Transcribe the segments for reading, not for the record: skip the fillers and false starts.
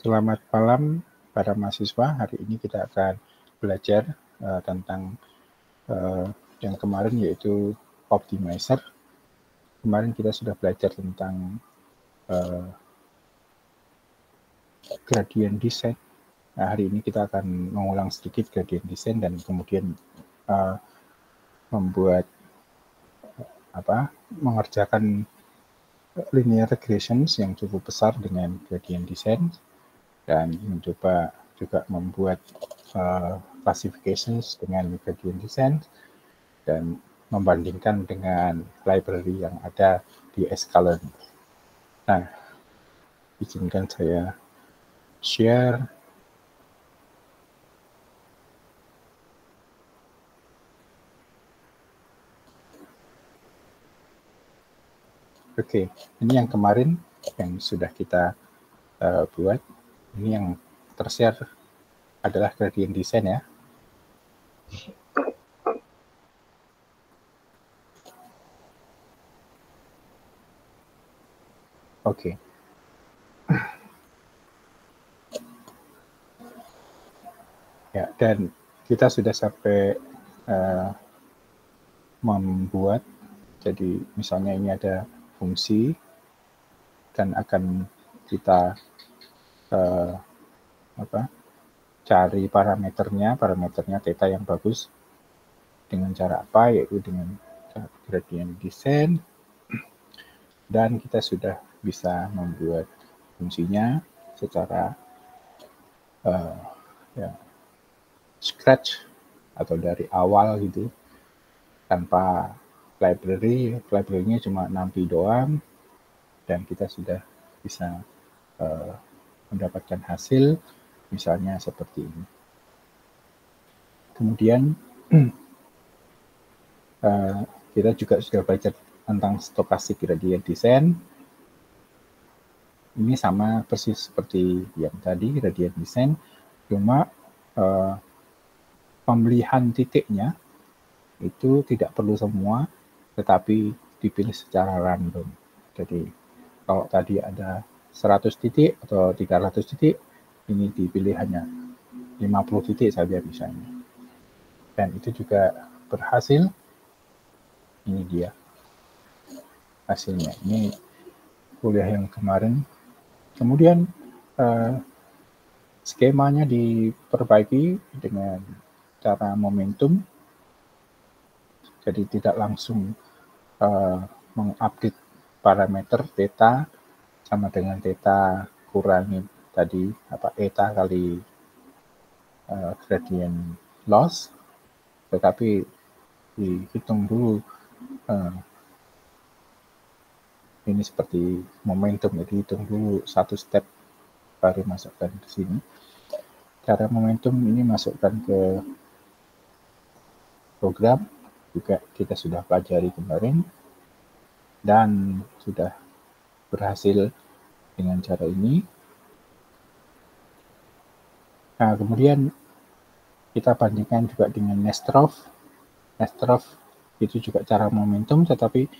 Selamat malam para mahasiswa. Hari ini kita akan belajar tentang yang kemarin, yaitu optimizer. Kemarin kita sudah belajar tentang gradient descent. Nah, hari ini kita akan mengulang sedikit gradient descent dan kemudian mengerjakan linear regressions yang cukup besar dengan gradient descent, dan mencoba juga membuat classifications dengan gradient descent dan membandingkan dengan library yang ada di Scikit. Nah, izinkan saya share. Oke, ini yang kemarin yang sudah kita buat. Ini yang tershare adalah gradient descent ya. Oke. Ya, dan kita sudah sampai membuat, jadi misalnya ini ada fungsi dan akan kita cari parameternya theta yang bagus dengan cara apa, yaitu dengan gradient descent, dan kita sudah bisa membuat fungsinya secara scratch atau dari awal gitu, tanpa library-nya cuma NumPy doang, dan kita sudah bisa mendapatkan hasil misalnya seperti ini. Kemudian kita juga sudah belajar tentang stochastic gradient descent. Ini sama persis seperti yang tadi, gradient descent, cuma pemilihan titiknya itu tidak perlu semua, tetapi dipilih secara random. Jadi kalau tadi ada 100 titik atau 300 titik, ini dipilih hanya 50 titik saja misalnya. Dan itu juga berhasil. Ini dia hasilnya. Ini kuliah yang kemarin. Kemudian skemanya diperbaiki dengan cara momentum. Jadi tidak langsung mengupdate parameter theta sama dengan theta kurangi tadi eta kali gradient loss, tetapi dihitung dulu ini seperti momentum, jadi hitung dulu satu step baru masukkan ke sini. Cara momentum ini masukkan ke program juga kita sudah pelajari kemarin dan sudah berhasil dengan cara ini. Nah, kemudian kita bandingkan juga dengan Nesterov. Nesterov itu juga cara momentum, tetapi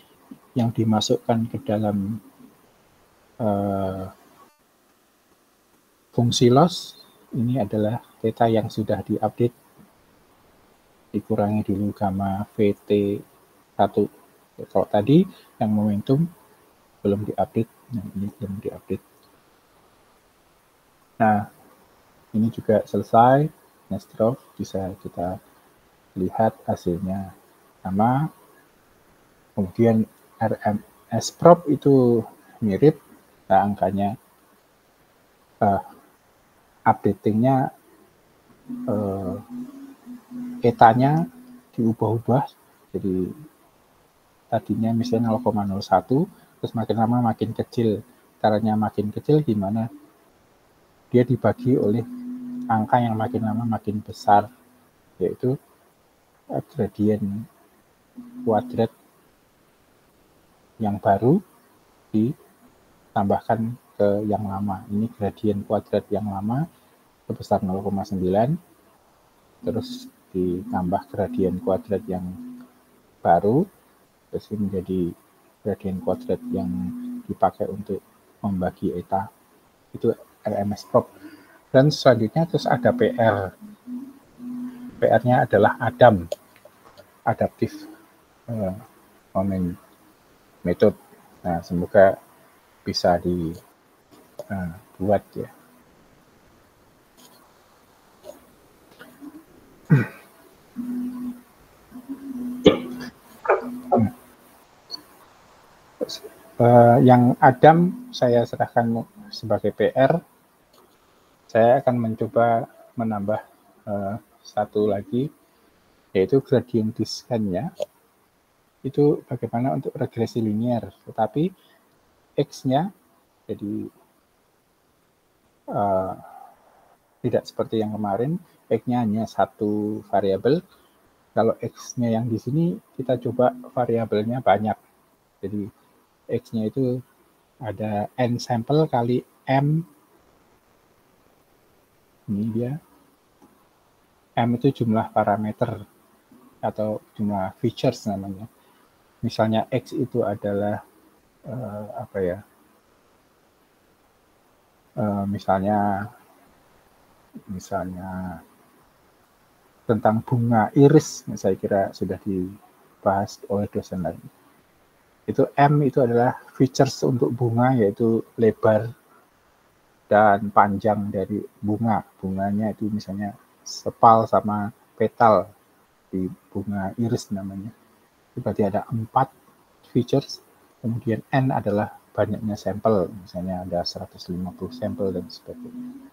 yang dimasukkan ke dalam fungsi loss ini adalah theta yang sudah diupdate, dikurangi dulu gamma VT1. Kalau tadi yang momentum belum diupdate, yang ini belum diupdate. Nah, ini juga selesai. Nesterov bisa kita lihat hasilnya sama. Kemudian RMS prop itu mirip, nah, angkanya updatingnya etanya diubah-ubah, jadi tadinya misalnya 0,01, terus makin lama makin kecil. Caranya makin kecil gimana? Dia dibagi oleh angka yang makin lama makin besar, yaitu gradient kuadrat yang baru ditambahkan ke yang lama. Ini gradient kuadrat yang lama sebesar 0,9, terus ditambah gradient kuadrat yang baru, terus menjadi gradient kuadrat yang dipakai untuk membagi eta. Itu RMS prop. Dan selanjutnya terus ada PR. PR-nya adalah ADAM, Adaptive Moment Method. Nah, semoga bisa dibuat ya. Yang ADAM saya serahkan sebagai PR. Saya akan mencoba menambah satu lagi, yaitu gradient descent-nya. Itu bagaimana untuk regresi linear, tetapi X-nya jadi tidak seperti yang kemarin, X-nya hanya satu variabel. Kalau X-nya yang di sini, kita coba variabelnya banyak. Jadi X-nya itu ada N sampel kali M. Ini dia. M itu jumlah parameter atau jumlah features namanya. Misalnya X itu adalah misalnya tentang bunga iris, saya kira sudah dibahas oleh dosen lain. Itu M itu adalah features untuk bunga, yaitu lebar dan panjang dari bunga. Bunganya itu misalnya sepal sama petal di bunga iris namanya. Itu berarti ada 4 features, kemudian N adalah banyaknya sampel, misalnya ada 150 sampel dan sebagainya.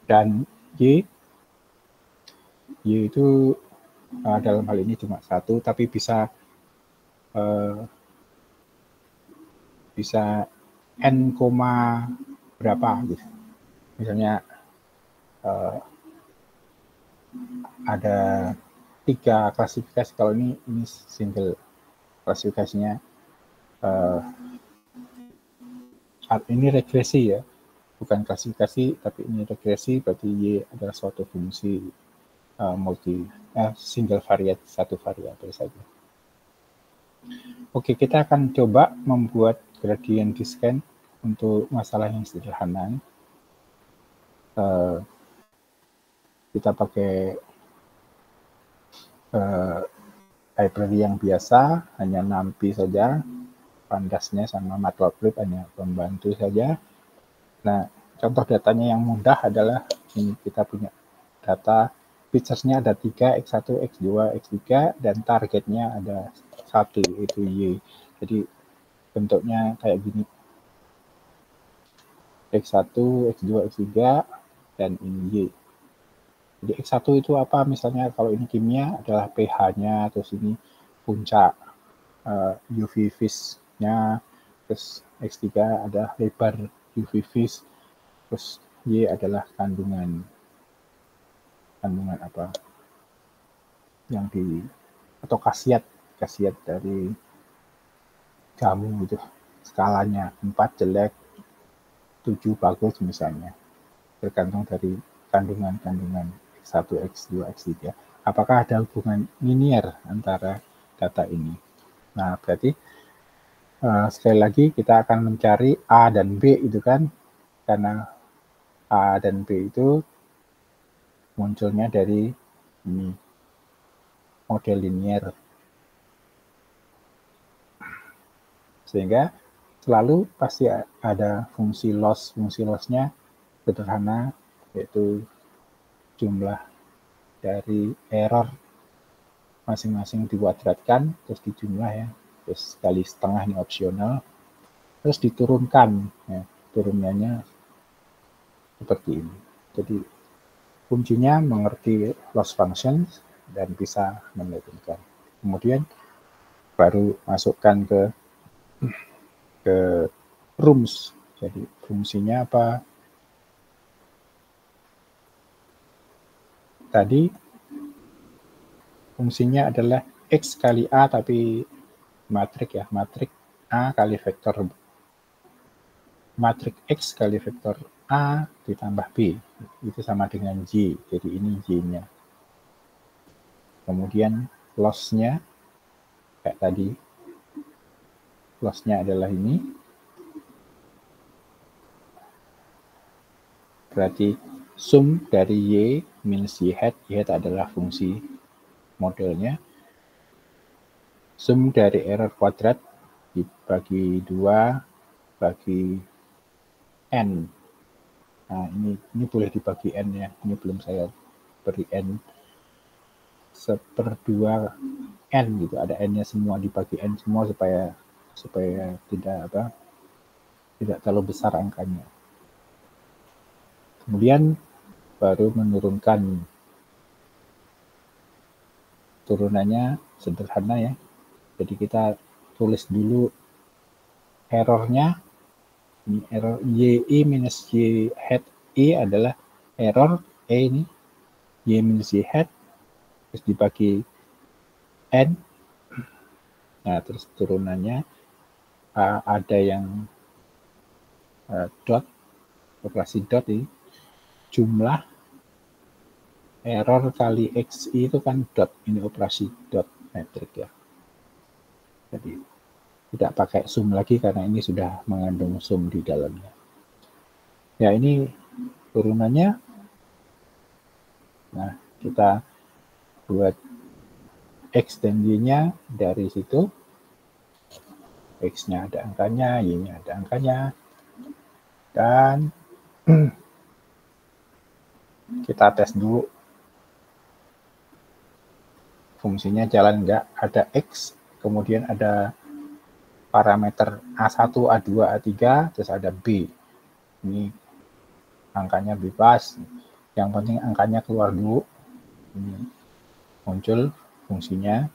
Dan Y itu dalam hal ini cuma 1, tapi bisa N, berapa gitu. Misalnya ada 3 klasifikasi. Kalau ini single klasifikasinya. Ini regresi ya, bukan klasifikasi, tapi ini regresi, berarti Y adalah suatu fungsi single variable, satu variabel saja. Oke, kita akan coba membuat gradient descent untuk masalah yang sederhana. Kita pakai library yang biasa, hanya NumPy saja, Pandasnya sama Matplotlib hanya pembantu saja. Nah, contoh datanya yang mudah adalah ini, kita punya data features-nya ada 3, X1, X2, X3, dan targetnya ada 1, itu Y. Jadi bentuknya kayak gini. X1, X2, X3, dan ini Y. Jadi X1 itu apa? Misalnya kalau ini kimia adalah pH-nya, terus ini puncak UV vis-nya, terus X3 ada lebar UV vis, terus Y adalah kandungan apa yang atau khasiat dari jamu gitu, skalanya 4 jelek, 7 bagus misalnya, tergantung dari kandungan X1, X2, X3. Apakah ada hubungan linear antara data ini? Nah, berarti sekali lagi kita akan mencari A dan B itu kan, karena A dan B itu munculnya dari ini model linear. Sehingga selalu pasti ada fungsi loss. Fungsi loss-nya sederhana, yaitu jumlah dari error masing-masing dikuadratkan, terus dijumlah ya, terus kali setengah ini opsional, terus diturunkan, ya, turunannya seperti ini. Jadi kuncinya mengerti loss function dan bisa menurunkan. Kemudian baru masukkan ke rooms. Jadi fungsinya apa? Tadi fungsinya adalah X kali A, tapi matrik ya, matrik A kali vektor, matrik X kali vektor A ditambah B, itu sama dengan J, jadi ini J-nya. Kemudian loss-nya, kayak tadi, loss-nya adalah ini, Berarti sum dari Y minus Y hat adalah fungsi modelnya. Sum dari error kuadrat dibagi 2 bagi N. Nah, ini boleh dibagi N ya. Ini belum saya beri N 1/2 N gitu. Ada N-nya semua, dibagi N semua supaya tidak terlalu besar angkanya. Kemudian baru menurunkan turunannya sederhana ya. Jadi kita tulis dulu errornya. Ini error Y minus Y hat I adalah error ini Y minus Y hat terus dibagi N. Nah, terus turunannya ada yang dot, operasi dot ini jumlah error kali XI itu kan dot, ini operasi dot metrik ya. Jadi tidak pakai sum lagi karena ini sudah mengandung sum di dalamnya. Ya, ini turunannya. Nah, kita buat X dan Y-nya dari situ. X-nya ada angkanya, Y-nya ada angkanya. Dan kita tes dulu fungsinya jalan enggak. Ada X, kemudian ada parameter A1, A2, A3, terus ada B. Ini angkanya bebas. Yang penting angkanya keluar dulu. Ini muncul fungsinya.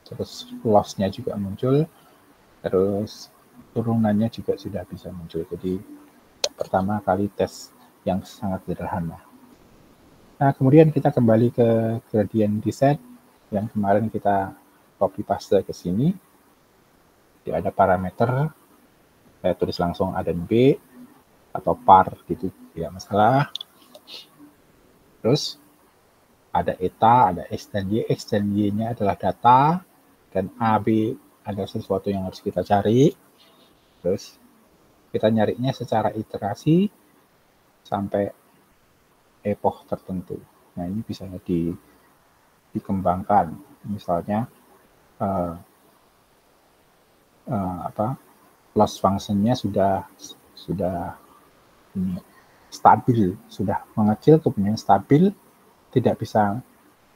Terus loss-nya juga muncul. Terus turunannya juga sudah bisa muncul. Jadi pertama kali tes yang sangat sederhana. Nah, kemudian kita kembali ke gradient descent yang kemarin kita copy paste ke sini. Jadi ada parameter, saya tulis langsung A dan B atau par gitu, tidak masalah. Terus ada eta, ada X dan Y-nya adalah data, dan A, B adalah sesuatu yang harus kita cari. Terus kita nyarinya secara iterasi sampai epoch tertentu. Nah, ini bisa dikembangkan. Misalnya loss function-nya sudah ini stabil, sudah mengecil kemudian stabil, tidak bisa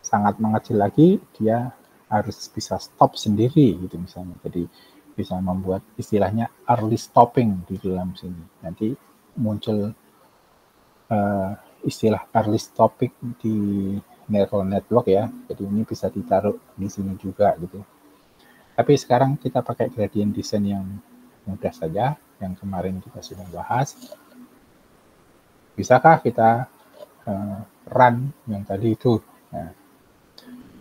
sangat mengecil lagi, dia harus bisa stop sendiri gitu misalnya. Jadi bisa membuat istilahnya early stopping di dalam sini. Nanti muncul istilah early stopping di neural network ya. Jadi ini bisa ditaruh di sini juga gitu. Tapi sekarang kita pakai gradient descent yang mudah saja, yang kemarin kita sudah bahas. Bisakah kita run yang tadi itu? Nah,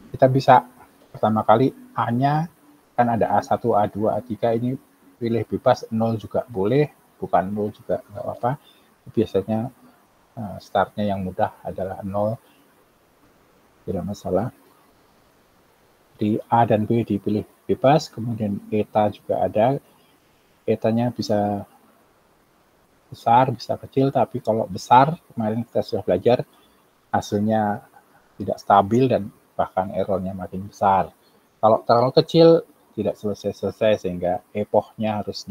kita bisa pertama kali A-nya kan ada A1, A2, A3, ini pilih bebas, 0 juga boleh, bukan 0 juga nggak apa-apa. Biasanya startnya yang mudah adalah 0, tidak masalah. Di A dan B dipilih bebas, kemudian eta juga ada. Etanya bisa besar, bisa kecil, tapi kalau besar, kemarin kita sudah belajar, hasilnya tidak stabil dan bahkan errornya makin besar. Kalau terlalu kecil, tidak selesai-selesai, sehingga epochnya harus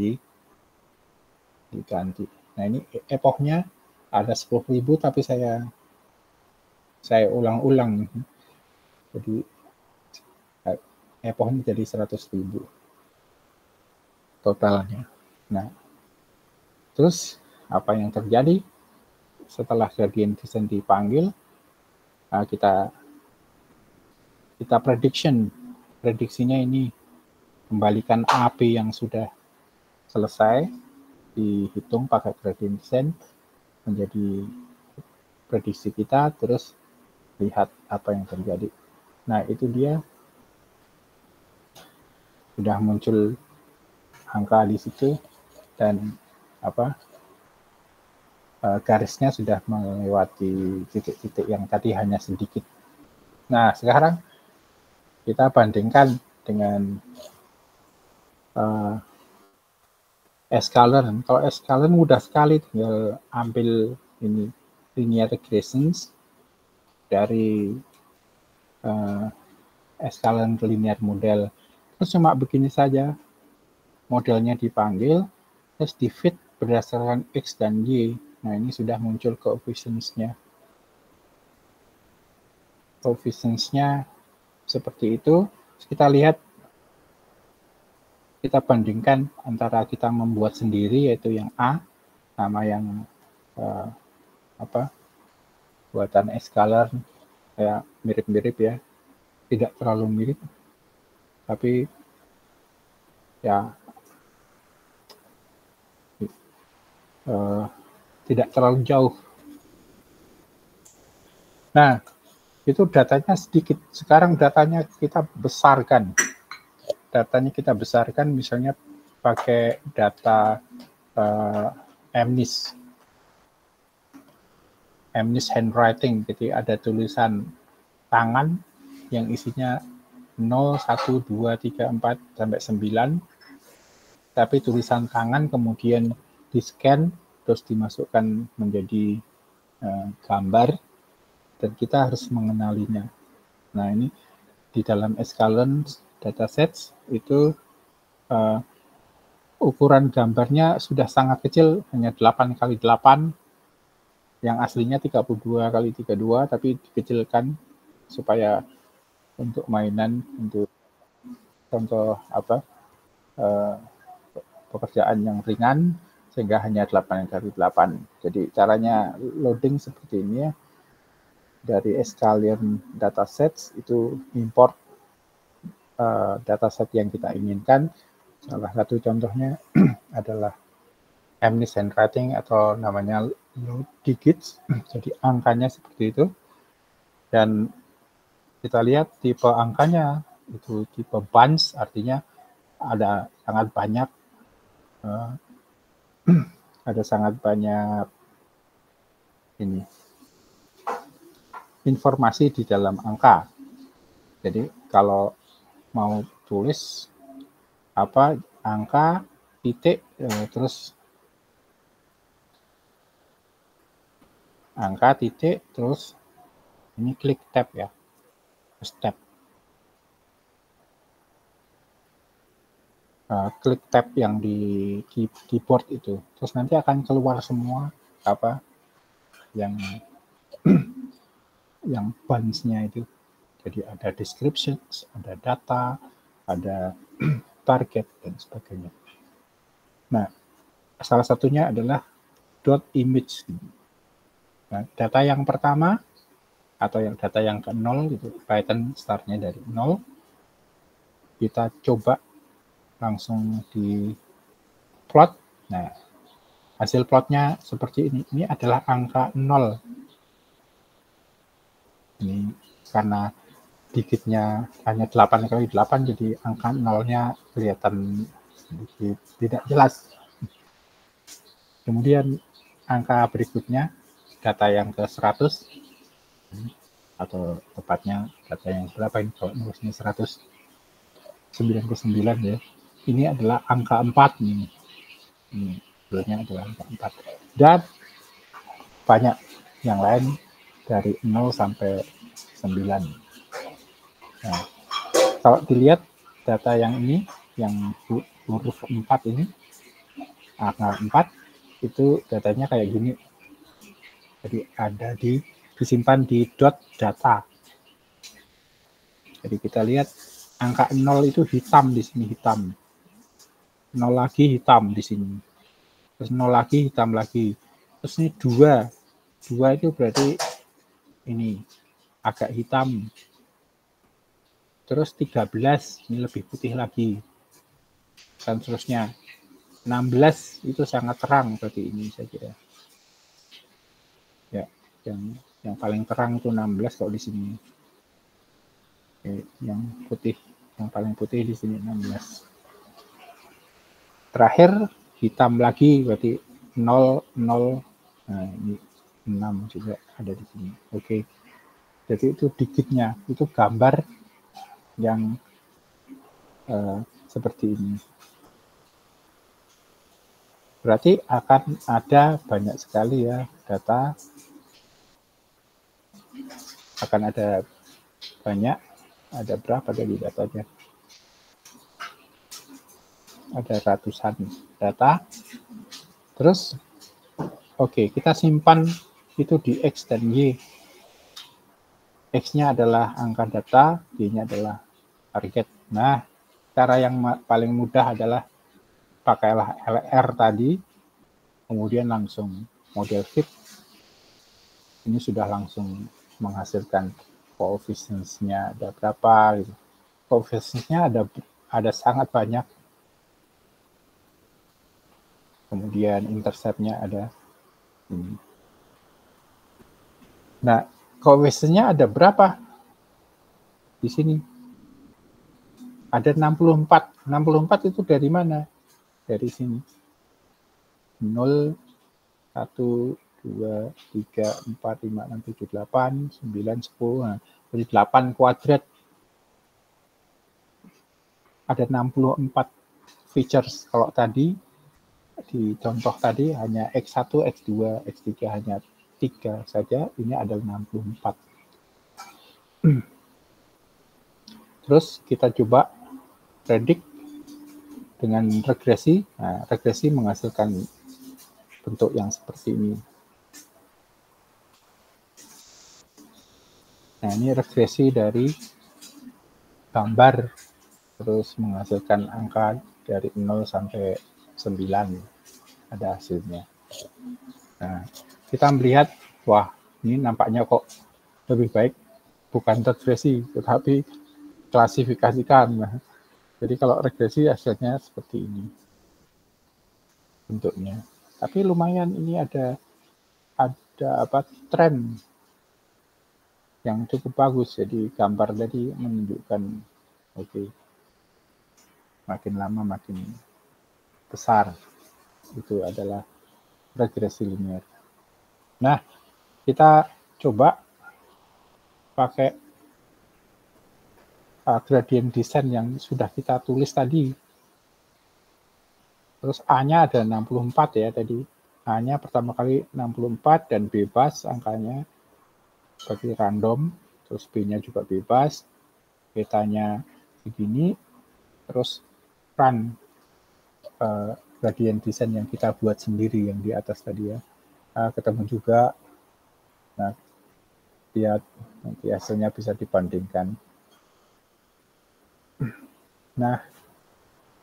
diganti. Nah, ini epochnya ada 10.000, tapi saya ulang-ulang. Jadi, epochnya jadi 100.000 totalnya. Nah, terus apa yang terjadi setelah gradient descent dipanggil? Kita prediksinya ini kembalikan AP yang sudah selesai dihitung pakai gradient descent menjadi prediksi kita, terus lihat apa yang terjadi. Nah, itu dia sudah muncul angka di situ dan garisnya sudah melewati titik-titik yang tadi hanya sedikit. Nah, sekarang kita bandingkan dengan sklearn. Kalau sklearn mudah sekali, tinggal ambil ini linear regressions dari scalar linear model. Terus cuma begini saja, modelnya dipanggil, terus di fit berdasarkan X dan Y. Nah, ini sudah muncul coefficients-nya. Coefficients-nya seperti itu. Kita lihat, kita bandingkan antara kita membuat sendiri, yaitu yang A, sama yang buatan scalar, kayak mirip-mirip ya. Tidak terlalu mirip, tapi ya tidak terlalu jauh. Nah, itu datanya sedikit. Sekarang datanya kita besarkan. Misalnya pakai data MNIST handwriting. Jadi ada tulisan tangan yang isinya 0, 1, 2, 3, 4, sampai 9. Tapi tulisan tangan kemudian di-scan, terus dimasukkan menjadi gambar, dan kita harus mengenalinya. Nah, ini di dalam Escalent datasets itu ukuran gambarnya sudah sangat kecil, hanya 8x8, yang aslinya 32x32, tapi dikecilkan supaya untuk mainan, untuk contoh pekerjaan yang ringan, sehingga hanya 8x8. Jadi caranya loading seperti ini ya. Dari Escalent datasets itu import dataset yang kita inginkan. Salah satu contohnya adalah MNIST handwriting atau namanya load digits. Jadi angkanya seperti itu. Dan kita lihat tipe angkanya itu tipe bunch, artinya ada sangat banyak ini informasi di dalam angka. Jadi kalau mau tulis angka titik terus angka titik terus ini klik tab ya, terus tab. Klik tab yang di keyboard itu, terus nanti akan keluar semua yang bunch-nya itu. Jadi ada descriptions, ada data, ada target, dan sebagainya. Nah, salah satunya adalah dot image. Nah, data yang pertama atau data yang ke 0 gitu, Python start-nya dari 0. Kita coba langsung di plot. Nah, hasil plotnya seperti ini. Ini adalah angka 0. Ini karena digitnya hanya 8x8, jadi angka 0-nya kelihatan sedikit tidak jelas. Kemudian angka berikutnya, data yang ke 100, atau tepatnya data yang berapa ini, kalau nulisnya 199 ya. Ini adalah angka 4 nih. Ini sebelumnya adalah angka 4. Dan banyak yang lain dari 0 sampai 9. Nah, kalau dilihat data yang ini, yang huruf 4 ini, angka 4, itu datanya kayak gini. Jadi ada disimpan di dot data. Jadi kita lihat angka 0 itu hitam di sini, hitam. 0 lagi hitam di sini. Terus 0 lagi hitam lagi. Terus ini 2. 2 itu berarti ini agak hitam. Terus 13 ini lebih putih lagi. Dan seterusnya. 16 itu sangat terang berarti ini saya kira. Ya, yang paling terang itu 16 kalau di sini. Oke, yang putih, yang paling putih di sini 16. Terakhir hitam lagi berarti 0 0. Nah, ini 6 juga ada di sini. Oke. Jadi itu digitnya, itu gambar yang seperti ini. Berarti akan ada banyak sekali ya data misalkan ada banyak, ada berapa tadi datanya? Ada ratusan data. Terus, oke, kita simpan itu di X dan Y. X-nya adalah angka data, Y-nya adalah target. Nah, cara yang paling mudah adalah pakailah LR tadi, kemudian langsung model fit. Ini sudah langsung menghasilkan coefficients-nya ada berapa gitu. Coefficients-nya ada sangat banyak. Kemudian intercept-nya ada ini. Nah, coefficient-nya ada berapa? Di sini. Ada 64. 64 itu dari mana? Dari sini. 0, 1, 2, 3, 4, 5, 6, 7, 8, 9, 10. Nah, jadi 8 kuadrat. Ada 64 features. Kalau tadi, di contoh tadi hanya X1, X2, X3 hanya 3 saja. Ini ada 64. Terus kita coba predict dengan regresi. Nah, regresi menghasilkan bentuk yang seperti ini. Nah, ini regresi dari gambar, terus menghasilkan angka dari 0 sampai 9. Ada hasilnya. Nah, kita melihat, wah, ini nampaknya kok lebih baik bukan regresi, tetapi klasifikasikan. Nah, jadi kalau regresi hasilnya seperti ini bentuknya. Tapi lumayan ini ada tren yang cukup bagus. Jadi gambar tadi menunjukkan oke, makin lama makin besar. Itu adalah regresi linear. Nah, kita coba pakai gradient descent yang sudah kita tulis tadi. Terus A-nya ada 64 ya tadi. A-nya pertama kali 64 dan bebas angkanya seperti random. Terus B-nya juga bebas. Betanya begini. Terus run gradient descent yang kita buat sendiri yang di atas tadi ya. Ketemu juga. Nah, lihat nanti hasilnya bisa dibandingkan. Nah,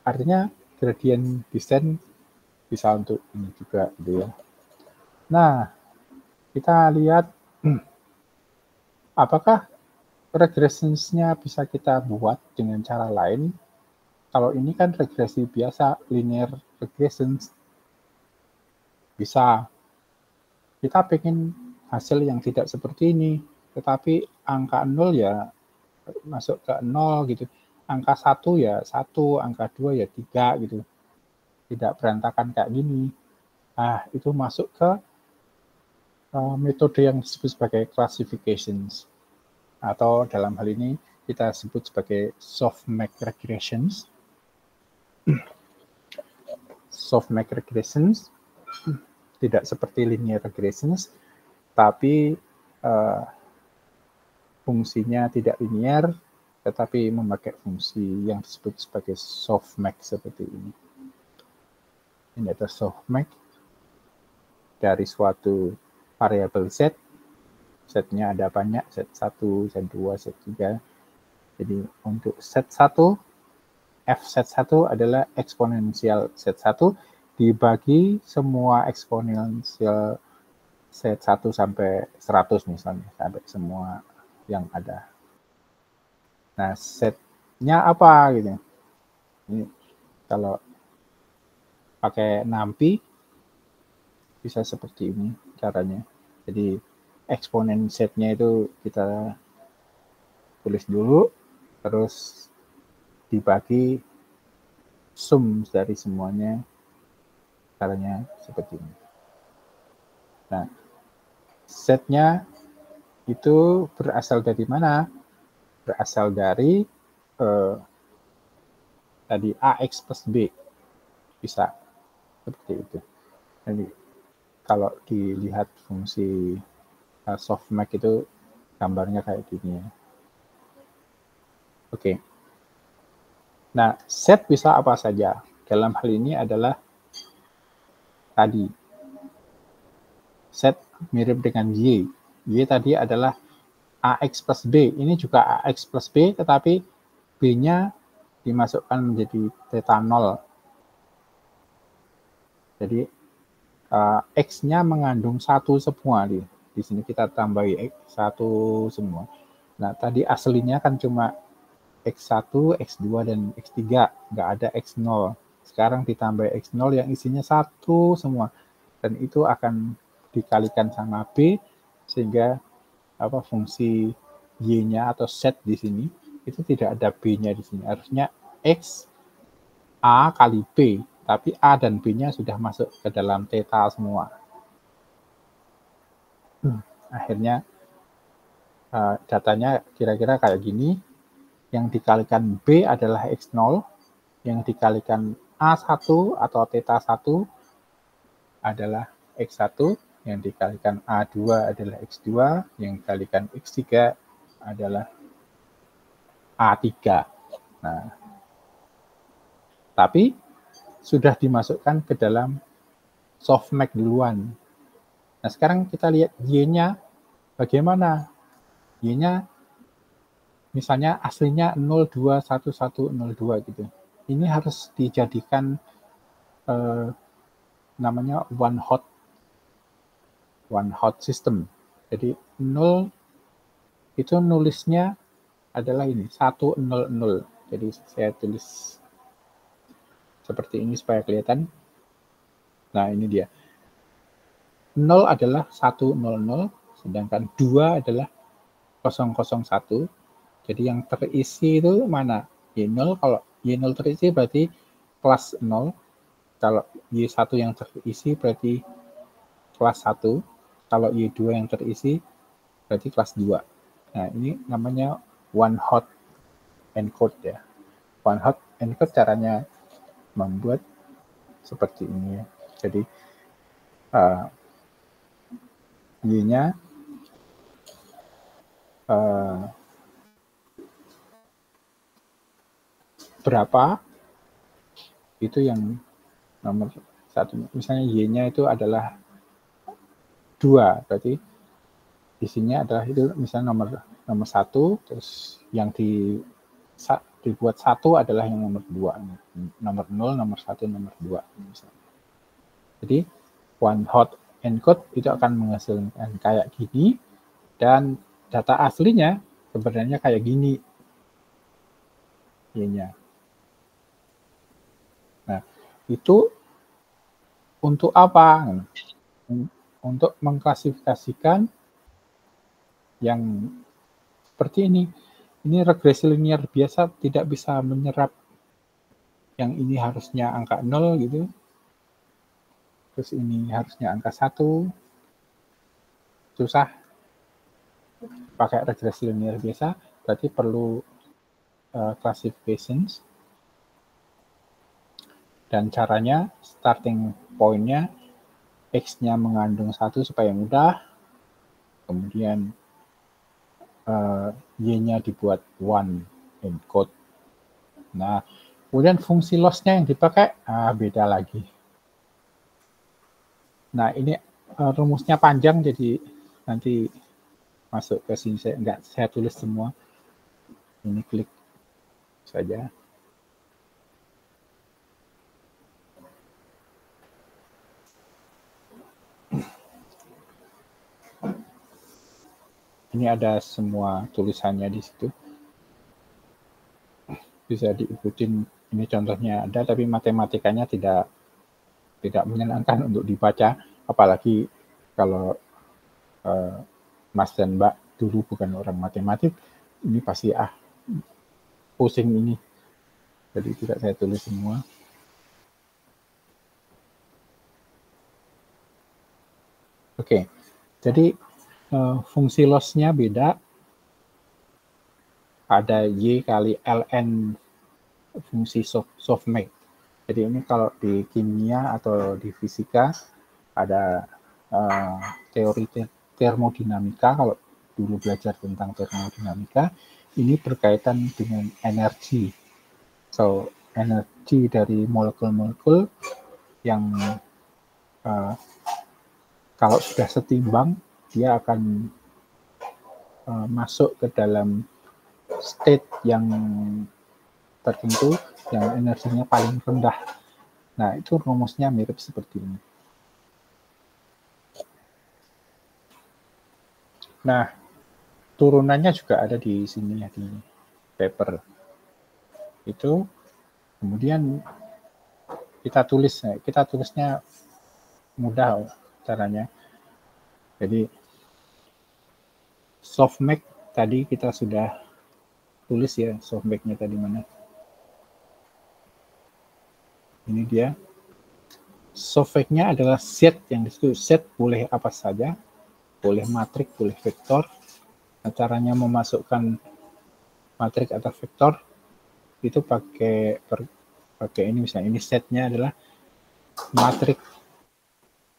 artinya gradient descent bisa untuk ini juga gitu ya. Nah, kita lihat apakah regresinya bisa kita buat dengan cara lain. Kalau ini kan regresi biasa, linear regression. Bisa. Kita pengen hasil yang tidak seperti ini, tetapi angka 0 ya masuk ke 0 gitu. Angka 1 ya 1, angka 2 ya 3 gitu. Tidak berantakan kayak gini. Nah, itu masuk ke metode yang disebut sebagai classifications. Atau dalam hal ini kita sebut sebagai softmax regressions. Softmax regressions tidak seperti linear regressions, tapi fungsinya tidak linear, tetapi memakai fungsi yang disebut sebagai softmax seperti ini. Ini adalah softmax dari suatu variabel z. Z-nya ada banyak, Z1, Z2, Z3. Jadi untuk Z1, F Z1 adalah eksponensial Z1 dibagi semua eksponensial Z1 sampai 100 misalnya, sampai semua yang ada. Nah, Z-nya apa gitu? Ini kalau pakai NumPy bisa seperti ini caranya. Jadi eksponen Z-nya itu kita tulis dulu, terus dibagi sum dari semuanya, caranya seperti ini. Nah, Z-nya itu berasal dari mana? Berasal dari tadi AX plus B. Bisa seperti itu. Jadi kalau dilihat fungsi softmax itu gambarnya kayak gini ya. Oke. Nah, set bisa apa saja. Dalam hal ini adalah tadi set mirip dengan Y. Y tadi adalah AX plus B. Ini juga AX plus B, tetapi B-nya dimasukkan menjadi theta 0. Jadi X-nya mengandung 1 semua. Di sini kita tambahi X 1 semua. Nah, tadi aslinya kan cuma X1, X2, dan X3. Nggak ada X0. Sekarang ditambah X0 yang isinya 1 semua. Dan itu akan dikalikan sama B, sehingga fungsi Y-nya atau set di sini, itu tidak ada B-nya di sini. Harusnya X, A kali B. Tapi A dan B-nya sudah masuk ke dalam theta semua. Akhirnya datanya kira-kira kayak gini. Yang dikalikan B adalah X0, yang dikalikan A1 atau theta 1 adalah X1, yang dikalikan A2 adalah X2, yang dikalikan X3 adalah A3. Nah, tapi sudah dimasukkan ke dalam softmax duluan. Nah, sekarang kita lihat Y-nya bagaimana. Y-nya misalnya aslinya 021102 gitu. Ini harus dijadikan namanya one hot system. Jadi 0 itu nulisnya adalah ini 100. Jadi saya tulis seperti ini supaya kelihatan. Nah, ini dia. 0 adalah 100, sedangkan 2 adalah 001. Jadi yang terisi itu mana? Y0. Kalau Y0 terisi berarti kelas 0. Kalau Y1 yang terisi berarti kelas 1. Kalau Y2 yang terisi berarti kelas 2. Nah, ini namanya one hot encode ya. One hot encode caranya membuat seperti ini ya. Jadi Y-nya berapa, itu yang nomor 1. Misalnya Y-nya itu adalah 2, berarti isinya adalah itu misalnya nomor 1, terus yang dibuat 1 adalah yang nomor 2, nomor 0, nomor 1, nomor 2 misalnya. Jadi one hot encode itu akan menghasilkan kayak gini, dan data aslinya sebenarnya kayak gini Y-nya. Nah, itu untuk apa? Untuk mengklasifikasikan yang seperti ini. Ini regresi linear biasa tidak bisa menyerap yang ini harusnya angka 0 gitu. Terus ini harusnya angka 1. Susah. Pakai regresi linear biasa, berarti perlu classifications. Dan caranya, starting point-nya, X-nya mengandung 1 supaya mudah. Kemudian Y-nya dibuat one encode. Nah, kemudian fungsi loss-nya yang dipakai beda lagi. Nah, ini rumusnya panjang, jadi nanti masuk ke sini saya tulis semua. Ini klik saja. Ini ada semua tulisannya di situ. Bisa diikutin. Ini contohnya ada, tapi matematikanya tidak menyenangkan untuk dibaca. Apalagi kalau Mas dan Mbak dulu bukan orang matematik, ini pasti pusing ini. Jadi tidak saya tulis semua. Oke, jadi fungsi loss-nya beda. Ada Y kali ln fungsi softmax. Jadi ini kalau di kimia atau di fisika ada teori termodinamika. Kalau dulu belajar tentang termodinamika, ini berkaitan dengan energi. So, energi dari molekul-molekul yang kalau sudah setimbang, dia akan masuk ke dalam state yang tertentu yang energinya paling rendah. Nah, itu rumusnya mirip seperti ini. Nah, turunannya juga ada di sini ya, di paper. Itu kemudian kita tulisnya mudah caranya. Jadi softmax tadi kita sudah tulis ya, softmax-nya tadi mana. Ini dia. Softmax-nya adalah set yang disitu. Set boleh apa saja, boleh matrik, boleh vektor. Nah, caranya memasukkan matrik atau vektor itu pakai ini, misalnya ini setnya adalah matrik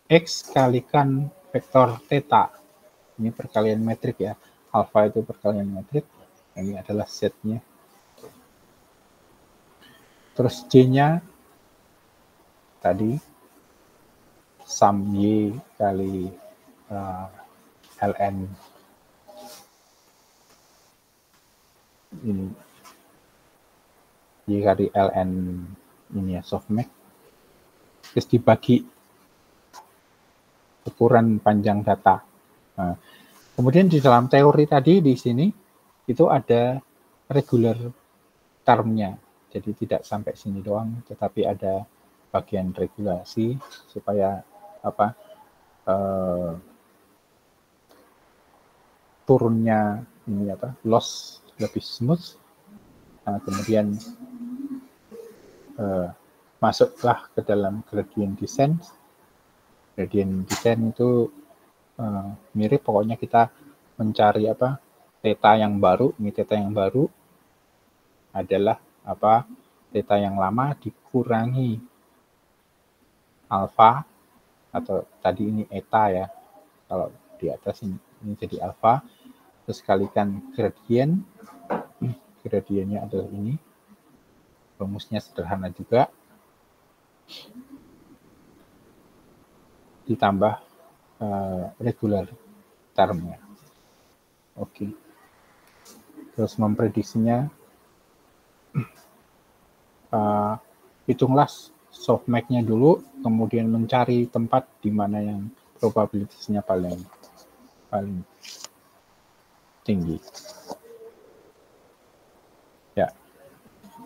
X kalikan vektor theta. Ini perkalian metrik ya. Alfa itu perkalian metrik. Ini adalah setnya. Terus J-nya tadi sum Y kali ln ini. Y kali ln ini ya, softmax. Terus dibagi ukuran panjang data. Nah, kemudian di dalam teori tadi di sini itu ada regular termnya. Jadi tidak sampai sini doang, tetapi ada bagian regulasi supaya turunnya ini loss lebih smooth. Nah, kemudian masuklah ke dalam gradient descent. Gradient descent itu mirip, pokoknya kita mencari theta yang baru. Ini theta yang baru adalah theta yang lama dikurangi alfa, atau tadi ini eta ya, kalau di atas ini jadi alfa, terus kalikan gradient. Gradiennya adalah ini, rumusnya sederhana juga, ditambah regular termnya. Oke. Terus memprediksinya, hitunglah softmax-nya dulu, kemudian mencari tempat di mana yang probabilitasnya paling tinggi. Ya.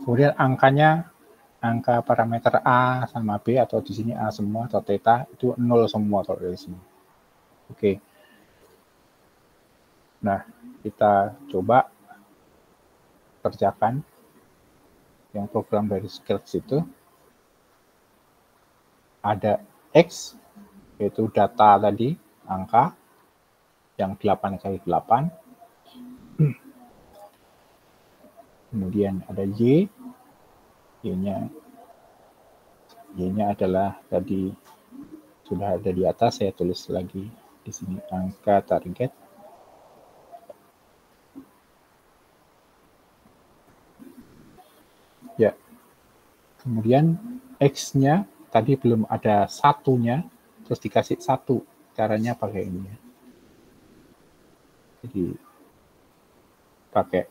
Kemudian angka parameter A sama B, atau di sini A semua atau theta itu 0 semua kalau dari sini. Oke. Nah, kita coba kerjakan yang program dari Scratch itu. Ada X, yaitu data tadi, angka yang 8 kali 8. Kemudian ada Y, Y-nya adalah tadi sudah ada di atas, saya tulis lagi di sini angka target. Ya. Kemudian X-nya tadi belum ada satunya, terus dikasih 1. Caranya pakai ini ya. Jadi pakai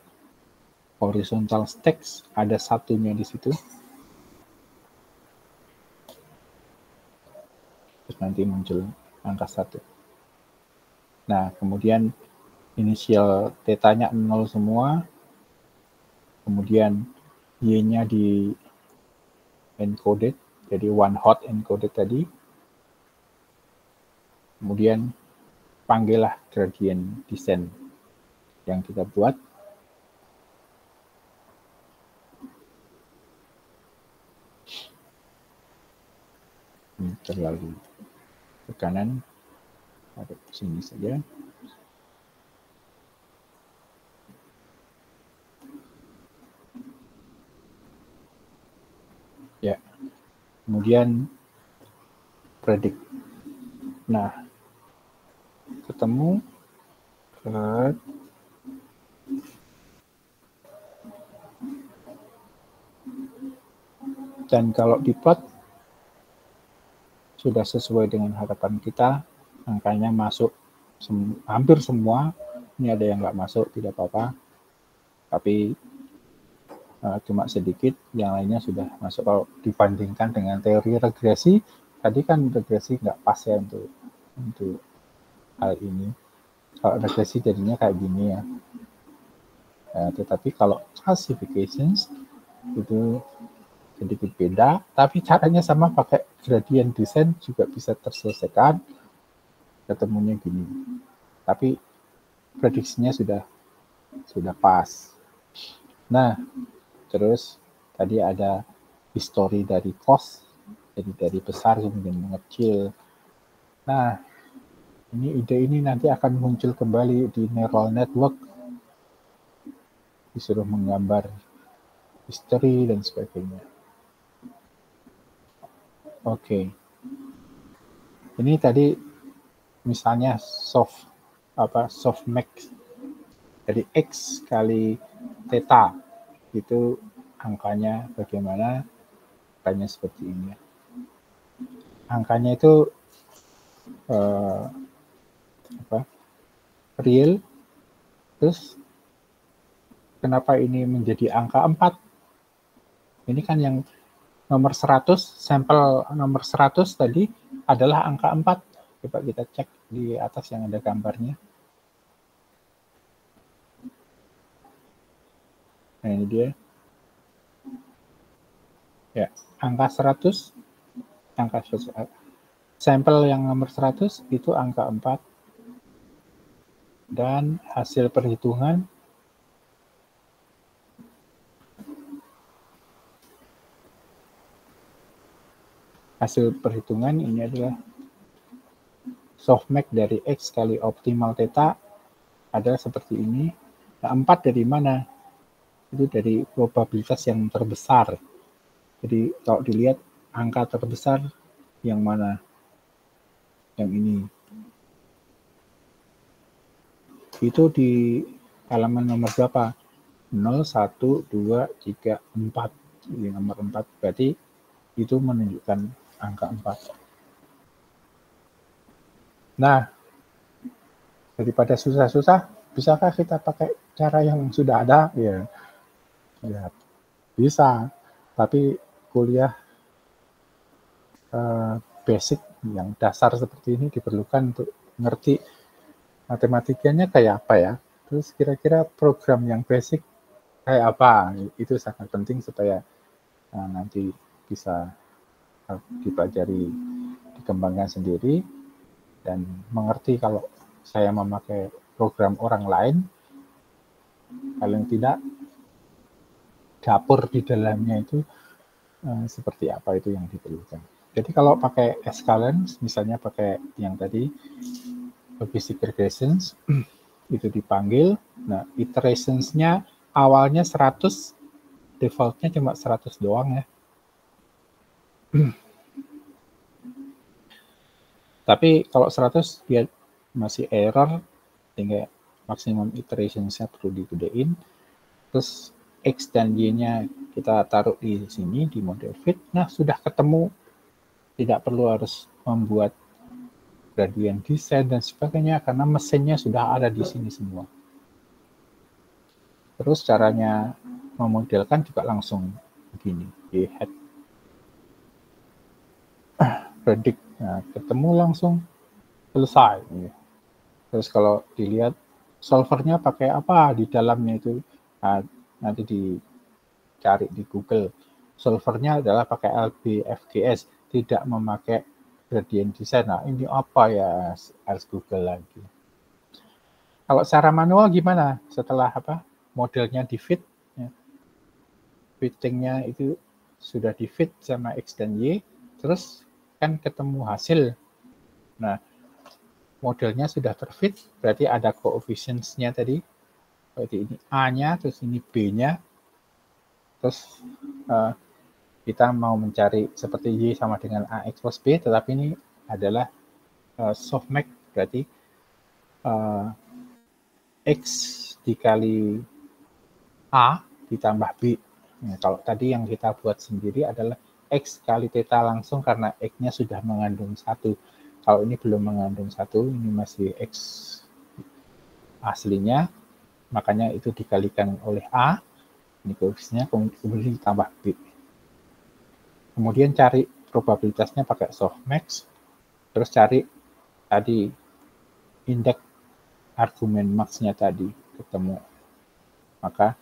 horizontal stacks, ada satunya di situ. Terus nanti muncul angka 1. Nah, kemudian inisial theta-nya 0 semua. Kemudian Y-nya di encoded, jadi one hot encoded tadi. Kemudian panggillah gradient descent yang kita buat. Ini terlalu ke kanan, ada ke sini saja. Ya, kemudian predict. Nah, ketemu Dan kalau diplot sudah sesuai dengan harapan kita, angkanya masuk hampir semua. Ini ada yang nggak masuk, tidak apa-apa. Tapi cuma sedikit, yang lainnya sudah masuk. Kalau dibandingkan dengan teori regresi, tadi kan regresi nggak pas ya untuk hal ini. Kalau regresi jadinya kayak gini ya. Tetapi kalau classifications itu sedikit beda, tapi caranya sama, pakai gradient descent juga bisa terselesaikan, ketemunya gini. Tapi prediksinya sudah pas. Nah, terus tadi ada history dari cost, jadi dari besar kemudian mengecil. Nah, ide ini nanti akan muncul kembali di neural network, disuruh menggambar history dan sebagainya. Oke. Ini tadi misalnya softmax. Jadi X kali theta itu angkanya bagaimana? Angkanya seperti ini. Angkanya itu real. Terus kenapa ini menjadi angka 4? Ini kan yang nomor 100, sampel nomor 100 tadi adalah angka 4. Coba kita cek di atas yang ada gambarnya. Nah, ini dia. Ya, angka 100, sampel yang nomor 100 itu angka 4. Dan hasil perhitungan ini adalah softmax dari X kali optimal theta adalah seperti ini. Nah, 4 dari mana? Itu dari probabilitas yang terbesar. Jadi kalau dilihat angka terbesar yang mana? Yang ini. Itu di halaman nomor berapa? 0, 1, 2, 3, 4. Di nomor 4 berarti itu menunjukkan angka 4. Nah, daripada susah-susah, bisakah kita pakai cara yang sudah ada? Ya bisa. Tapi kuliah basic yang dasar seperti ini diperlukan untuk ngerti matematikanya kayak apa ya. Terus kira-kira program yang basic kayak apa? Itu sangat penting supaya nanti bisa dipelajari, dikembangkan sendiri, dan mengerti kalau saya memakai program orang lain, paling tidak dapur di dalamnya itu seperti apa itu yang diperlukan. Jadi kalau pakai scalens, misalnya pakai yang tadi logistic regressions, itu dipanggil. Nah, iterationsnya awalnya 100, defaultnya cuma 100 doang ya. Tapi kalau 100 dia masih error, sehingga maksimum iterationsnya perlu digedein. Terus X dan Y-nya kita taruh di sini, di model fit. Nah, sudah ketemu. Tidak perlu harus membuat gradient descent dan sebagainya, karena mesinnya sudah ada di sini semua. Terus caranya memodelkan juga langsung begini, di head predict, nah, ketemu langsung selesai. Terus kalau dilihat solvernya pakai apa di dalamnya itu, nah, nanti dicari di Google. Solvernya adalah pakai LBFGS, tidak memakai gradient descent. Nah, ini apa ya, harus Google lagi. Kalau secara manual gimana? Setelah modelnya di fit, ya, fittingnya itu sudah di fit sama X dan Y, terus kan ketemu hasil. Nah, modelnya sudah terfit, berarti ada coefficients-nya tadi. Berarti ini A-nya, terus ini B-nya. Terus kita mau mencari seperti Y sama dengan AX plus B, tetapi ini adalah softmax, berarti X dikali A ditambah B. Nah, kalau tadi yang kita buat sendiri adalah X kali theta langsung karena X-nya sudah mengandung 1. Kalau ini belum mengandung 1, ini masih X aslinya, makanya itu dikalikan oleh A, ini koefisiennya, kemudian ditambah B. Kemudian cari probabilitasnya pakai softmax, terus cari tadi indeks argumen max-nya tadi ketemu. Maka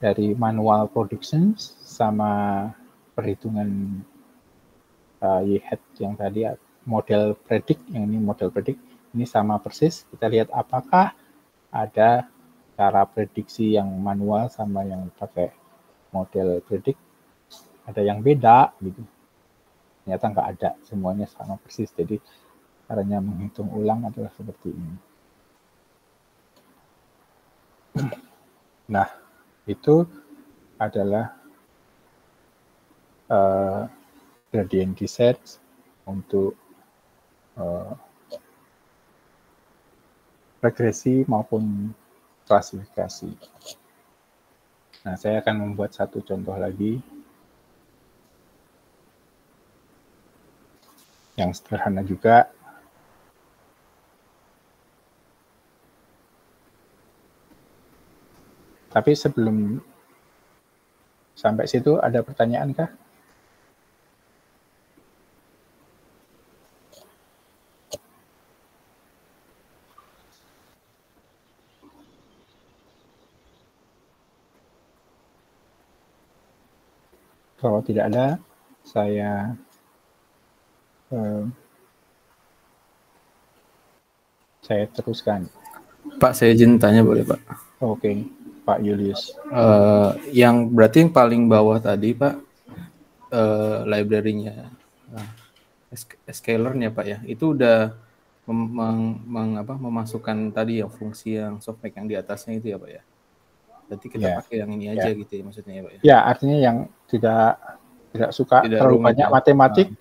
dari manual prediction sama perhitungan Y-hat yang tadi model predict, yang ini model predict, ini sama persis. Kita lihat apakah ada cara prediksi yang manual sama yang pakai model predict, ada yang beda gitu. Ternyata nggak ada, semuanya sama persis. Jadi caranya menghitung ulang adalah seperti ini. Nah, itu adalah gradient descent untuk regresi maupun klasifikasi. Nah, saya akan membuat satu contoh lagi yang sederhana juga. Tapi sebelum sampai situ ada pertanyaan kah? Kalau tidak ada, saya teruskan. Pak, saya izin tanya boleh Pak? Oke, Pak Julius. Yang berarti yang paling bawah tadi Pak, library-nya scalar-nya Pak ya, itu udah memasukkan tadi yang fungsi yang softmax yang di atasnya itu ya Pak ya. Berarti kita pakai yang ini aja gitu ya maksudnya ya Pak ya. Ya, artinya yang tidak suka terlalu banyak ya. Matematik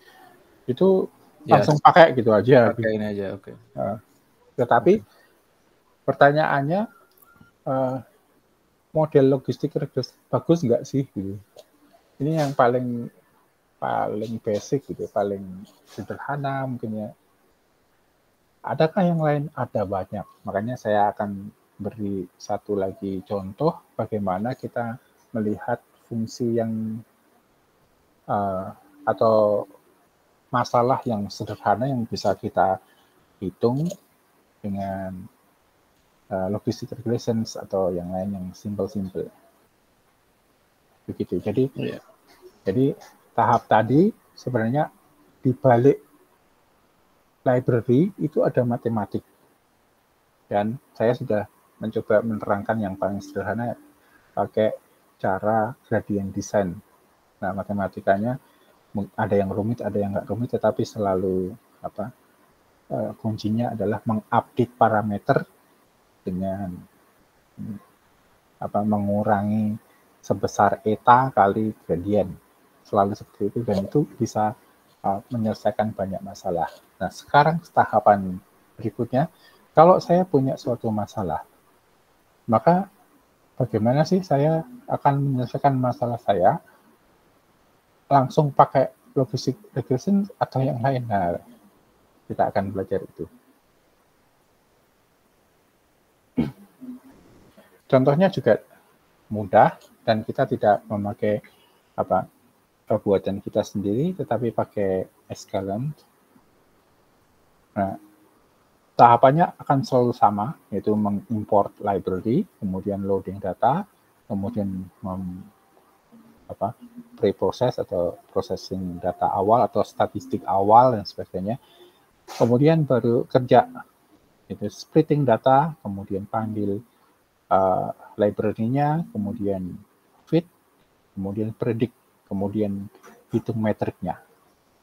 itu langsung pakai gitu aja. Pakai ini aja, oke. Tetapi pertanyaannya, model logistik regresi bagus nggak sih? Gitu. Ini yang paling basic gitu, paling sederhana mungkin ya. Adakah yang lain? Ada banyak. Makanya saya akan beri satu lagi contoh bagaimana kita melihat fungsi yang atau masalah yang sederhana yang bisa kita hitung dengan logistic regressions atau yang lain yang simple. Begitu. Jadi tahap tadi sebenarnya di balik library itu ada matematik. Dan saya sudah mencoba menerangkan yang paling sederhana pakai cara gradient descent. Nah, matematikanya ada yang rumit, ada yang nggak rumit, tetapi selalu kuncinya adalah mengupdate parameter dengan mengurangi sebesar eta kali gradient. Selalu seperti itu, dan itu bisa menyelesaikan banyak masalah. Nah, sekarang tahapan berikutnya, kalau saya punya suatu masalah, maka bagaimana sih saya akan menyelesaikan masalah saya? Langsung pakai logistic regression atau yang lain? Nah, kita akan belajar itu. Contohnya juga mudah, dan kita tidak memakai perbuatan kita sendiri, tetapi pakai Escalent. Nah, tahapannya akan selalu sama, yaitu mengimport library, kemudian loading data, kemudian pre-process atau processing data awal atau statistik awal dan sebagainya. Kemudian baru kerja, itu splitting data, kemudian panggil library-nya, kemudian fit, kemudian predict, kemudian hitung metriknya,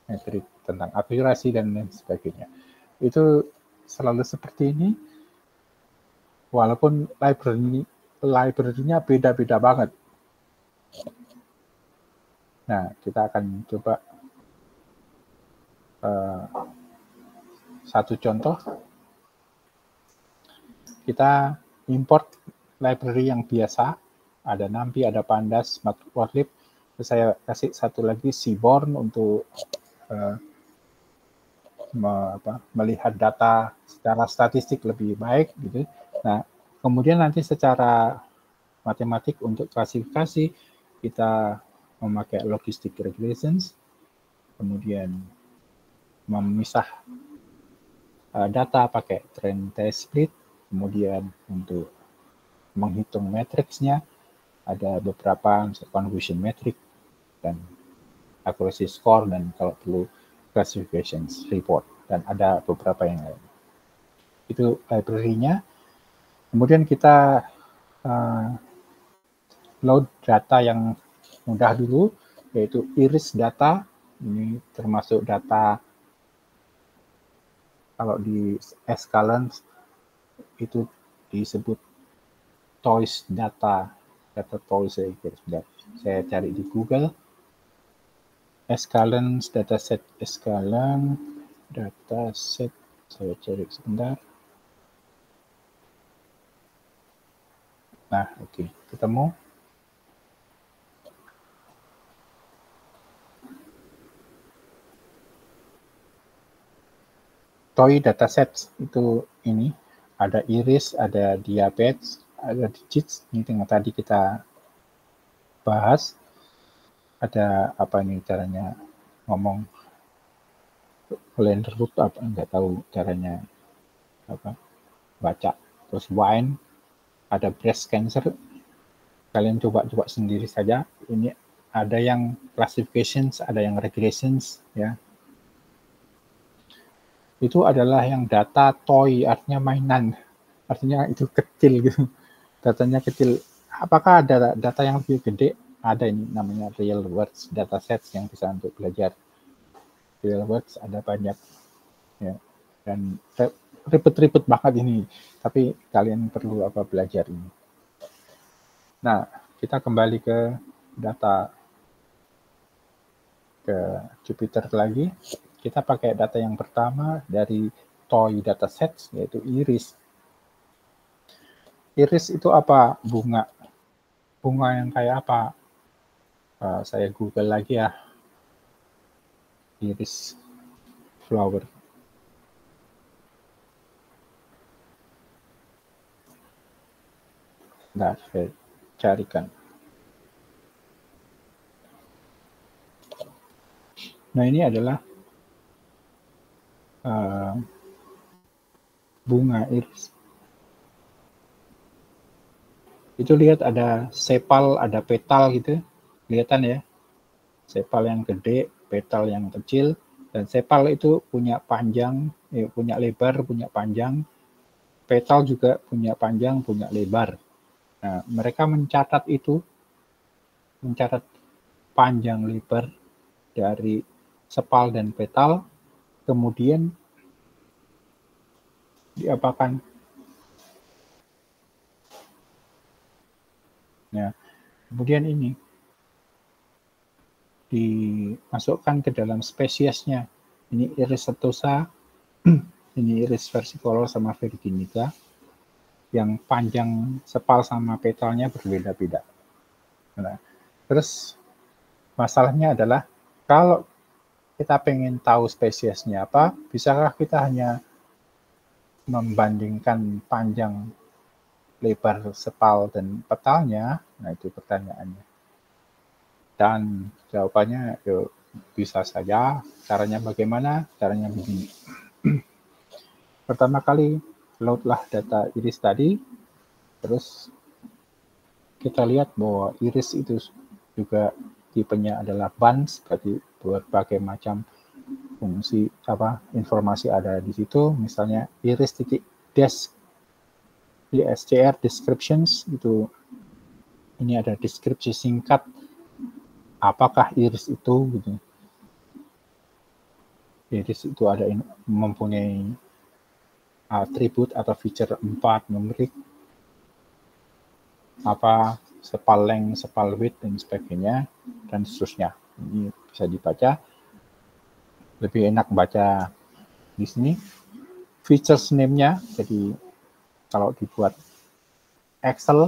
metrik tentang akurasi dan lain sebagainya. Itu selalu seperti ini, walaupun library-nya beda-beda banget. Nah, kita akan coba satu contoh. Kita import library yang biasa, ada NumPy, ada Pandas, Matplotlib. Terus saya kasih satu lagi Seaborn untuk melihat data secara statistik lebih baik gitu. Nah, kemudian nanti secara matematik untuk klasifikasi kita memakai logistic regressions, kemudian memisah data pakai trend test split, kemudian untuk menghitung matriksnya ada beberapa confusion metric dan accuracy score, dan kalau perlu classifications report, dan ada beberapa yang lain. Itu library-nya. Kemudian kita load data yang mudah dulu, yaitu iris data. Ini termasuk data, kalau di Scalance itu disebut toys data toys. Saya cari di Google, Scalance dataset, Scalance dataset, saya cari sebentar. Nah, oke, ketemu. Toy dataset itu ini, ada iris, ada diabetes, ada digits, ini yang tadi kita bahas. Ada apa nih caranya ngomong Lenderbook apa, nggak tahu caranya apa baca. Terus wine, ada breast cancer, kalian coba sendiri saja. Ini ada yang classifications, ada yang regressions ya. Itu adalah yang data toy, artinya mainan, artinya itu kecil gitu, datanya kecil. Apakah ada data yang lebih gede? Ada, ini namanya real words datasets yang bisa untuk belajar. Real words ada banyak ya, dan ribet banget ini, tapi kalian perlu belajar ini. Nah, kita kembali ke data, ke Jupyter lagi. Kita pakai data yang pertama dari toy datasets, yaitu iris. Iris itu apa? Bunga. Bunga yang kayak apa? Saya Google lagi ya. Iris flower. Nah, saya carikan. Nah, ini adalah bunga iris. Itu lihat ada sepal, ada petal gitu. Kelihatan ya. Sepal yang gede, petal yang kecil, dan sepal itu punya panjang, punya lebar, punya panjang. Petal juga punya panjang, punya lebar. Nah, mereka mencatat itu, mencatat panjang lebar dari sepal dan petal, kemudian diapakan? Ya, kemudian ini dimasukkan ke dalam spesiesnya. Ini iris setosa, ini iris versicolor sama virginica, yang panjang sepal sama petalnya berbeda-beda. Nah, terus masalahnya adalah kalau kita pengen tahu spesiesnya apa, bisakah kita hanya membandingkan panjang lebar sepal dan petalnya? Nah, itu pertanyaannya. Dan jawabannya bisa saja. Caranya bagaimana? Caranya begini. Pertama kali loadlah data iris tadi, terus kita lihat bahwa iris itu juga tipenya adalah bunch, berarti berbagai macam fungsi informasi ada di situ. Misalnya iris titik DSCR descriptions, itu ini ada deskripsi singkat apakah iris itu gitu. Iris itu ada mempunyai atribut atau feature 4 numerik, apa sepal length, sepal width, dan sebagainya, dan seterusnya. Ini bisa dibaca. Lebih enak baca di sini. Features name-nya, jadi kalau dibuat Excel,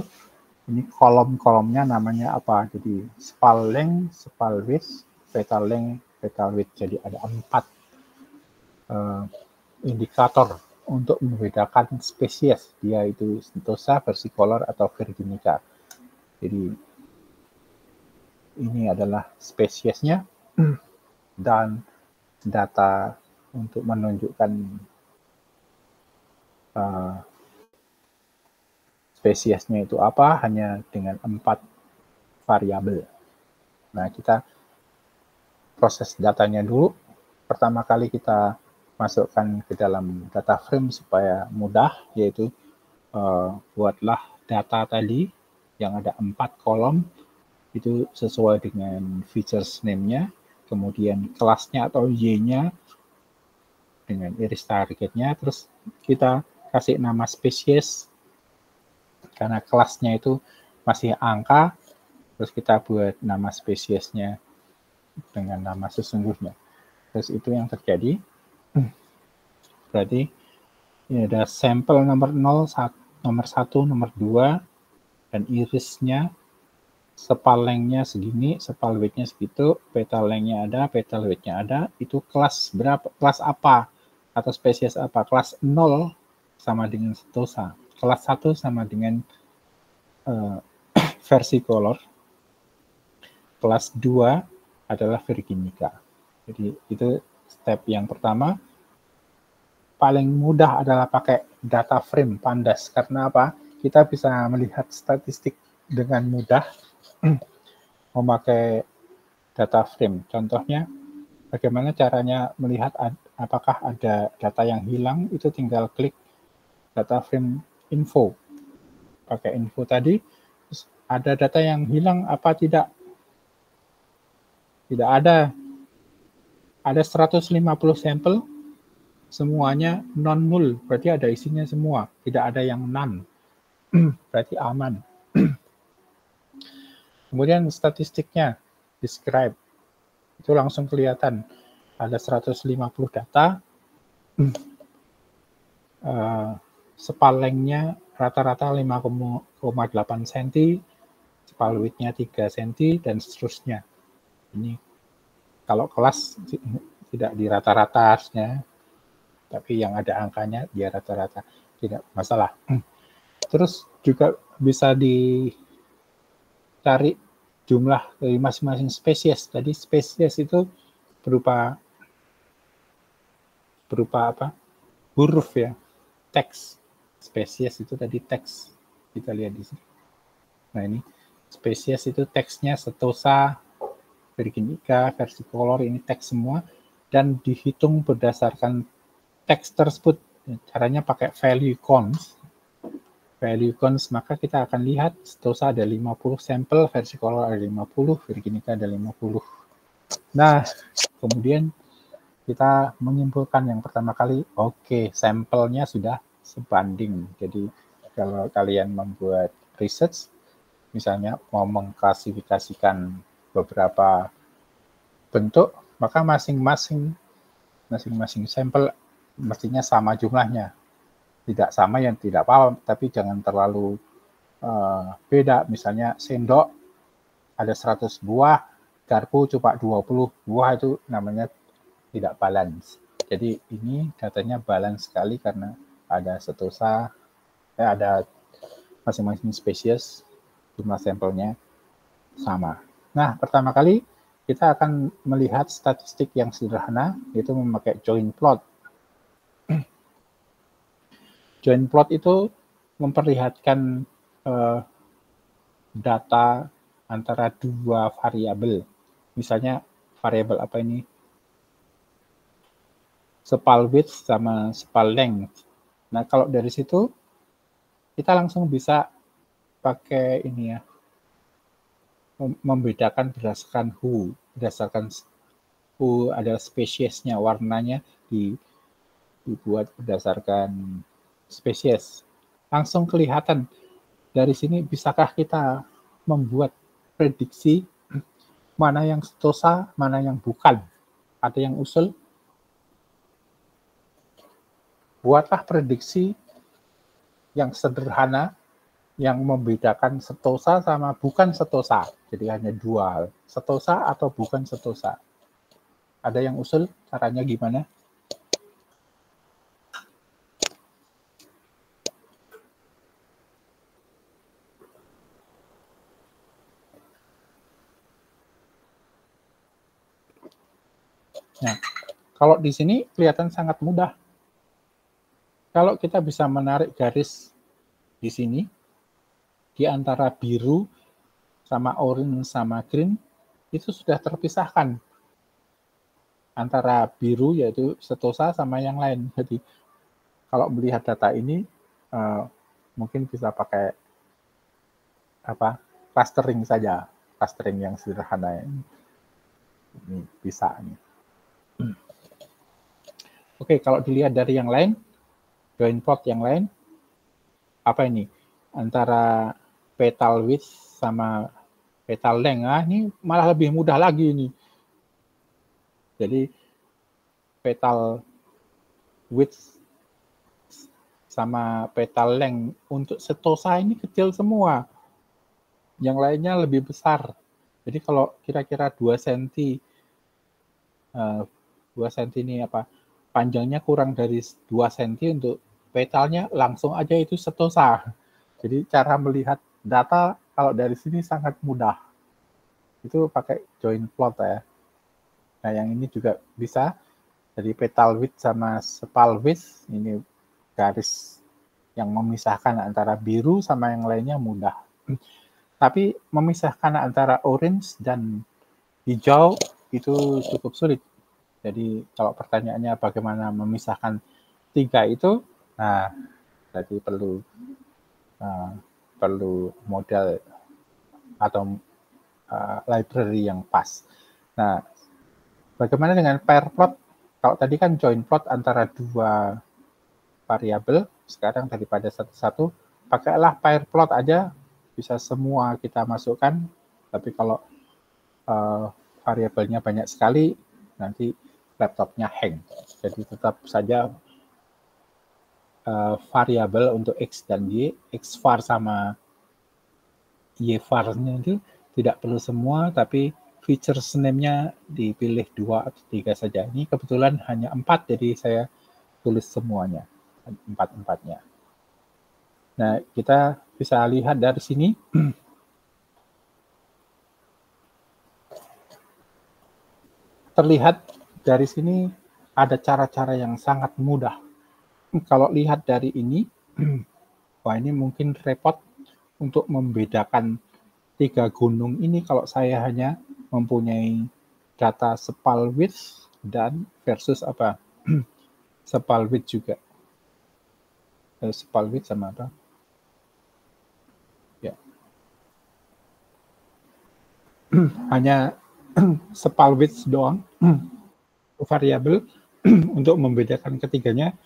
ini kolom-kolomnya namanya apa. Jadi spal length, spal width, petal length, petal width. Jadi ada 4 indikator untuk membedakan spesies, dia itu Sentosa, versicolor, atau virginica. Jadi ini adalah spesiesnya dan data untuk menunjukkan spesiesnya itu apa hanya dengan 4 variabel. Nah, kita proses datanya dulu. Pertama kali kita masukkan ke dalam data frame supaya mudah, yaitu buatlah data tadi yang ada 4 kolom, itu sesuai dengan features name-nya, kemudian kelasnya atau Y-nya dengan iris targetnya, terus kita kasih nama spesies, karena kelasnya itu masih angka, terus kita buat nama spesiesnya dengan nama sesungguhnya. Terus itu yang terjadi. Berarti ini ada sampel nomor 0, nomor 1, nomor 2, dan irisnya, spal length-nya segini, spal width-nya segitu, petal length-nya ada, petal width-nya ada, itu kelas berapa, kelas apa, atau spesies apa. Kelas 0 sama dengan Sentosa, kelas 1 sama dengan versicolor, kelas 2 adalah virginica. Jadi itu step yang pertama. Paling mudah adalah pakai data frame Pandas. Karena apa? Kita bisa melihat statistik dengan mudah memakai data frame. Contohnya, bagaimana caranya melihat apakah ada data yang hilang, itu tinggal klik data frame info. Pakai info tadi, terus ada data yang hilang apa tidak? Tidak ada. Ada 150 sampel, semuanya non-null, berarti ada isinya semua. Tidak ada yang none, berarti aman. Kemudian statistiknya, describe, itu langsung kelihatan. Ada 150 data, spal length-nya rata-rata 5,8 cm, spal width-nya 3 cm, dan seterusnya. Ini kalau kelas tidak di rata-rata harusnya, tapi yang ada angkanya dia rata-rata, tidak masalah. Terus juga bisa dicari jumlah dari masing-masing spesies. Tadi spesies itu berupa apa? Huruf ya, teks. Spesies itu tadi teks. Kita lihat di sini. Nah, ini spesies itu teksnya Sentosa, virginica, versicolor, ini teks semua, dan dihitung berdasarkan teks tersebut. Caranya pakai value counts. Value counts, maka kita akan lihat Sentosa ada 50 sampel, versicolor ada 50, virginica ada 50. Nah, kemudian kita menyimpulkan yang pertama kali, oke, sampelnya sudah sebanding. Jadi kalau kalian membuat research, misalnya mau mengklasifikasikan beberapa bentuk, maka masing-masing sampel mestinya sama jumlahnya. Tidak sama yang tidak apa, tapi jangan terlalu beda. Misalnya sendok ada 100 buah, garpu cuma 20 buah, itu namanya tidak balance. Jadi ini datanya balance sekali karena ada Sentosa, ada masing-masing spesies, jumlah sampelnya sama. Nah, pertama kali kita akan melihat statistik yang sederhana, yaitu memakai join plot. Join plot itu memperlihatkan data antara 2 variabel. Misalnya variabel apa ini? Spal width sama spal length. Nah, kalau dari situ kita langsung bisa pakai ini ya, membedakan berdasarkan who. Berdasarkan who adalah spesiesnya, warnanya dibuat berdasarkan spesies. Langsung kelihatan dari sini. Bisakah kita membuat prediksi mana yang Sentosa, mana yang bukan? Ada yang usul? Buatlah prediksi yang sederhana, yang membedakan setosa sama bukan setosa. Jadi hanya dua, setosa atau bukan setosa. Ada yang usul caranya gimana? Nah, kalau di sini kelihatan sangat mudah. Kalau kita bisa menarik garis di sini, di antara biru sama orange sama green, itu sudah terpisahkan. Antara biru yaitu setosa sama yang lain. Jadi kalau melihat data ini, mungkin bisa pakai clustering saja, clustering yang sederhana ini bisa nih. Oke, kalau dilihat dari yang lain, join plot yang lain, apa ini? Antara petal width sama petal length, ini malah lebih mudah lagi ini. Jadi petal width sama petal length untuk setosa ini kecil semua. Yang lainnya lebih besar. Jadi kalau kira-kira 2 cm, 2 cm ini panjangnya kurang dari 2 cm untuk petalnya, langsung aja itu setosa. Jadi cara melihat data kalau dari sini sangat mudah. Itu pakai join plot ya. Nah, yang ini juga bisa. Jadi petal width sama sepal width, ini garis yang memisahkan antara biru sama yang lainnya mudah. Tapi memisahkan antara orange dan hijau itu cukup sulit. Jadi kalau pertanyaannya bagaimana memisahkan tiga itu, nah jadi perlu model atau library yang pas. Nah, bagaimana dengan pair plot? Kalau tadi kan join plot antara dua variabel, sekarang daripada satu-satu, pakailah pair plot aja, bisa semua kita masukkan. Tapi kalau variabelnya banyak sekali, nanti laptopnya hang. Jadi tetap saja variabel untuk X dan Y, X var sama Y var-nya itu tidak perlu semua, tapi features name-nya dipilih 2 atau 3 saja. Ini kebetulan hanya 4, jadi saya tulis semuanya, 4-4-nya. Nah, kita bisa lihat dari sini, terlihat dari sini ada cara-cara yang sangat mudah. Kalau lihat dari ini, wah ini mungkin repot untuk membedakan 3 gunung ini kalau saya hanya mempunyai data sepal width dan versus sepal width juga. Sepal width sama apa? Ya. Hanya sepal width doang, variabel untuk membedakan ketiganya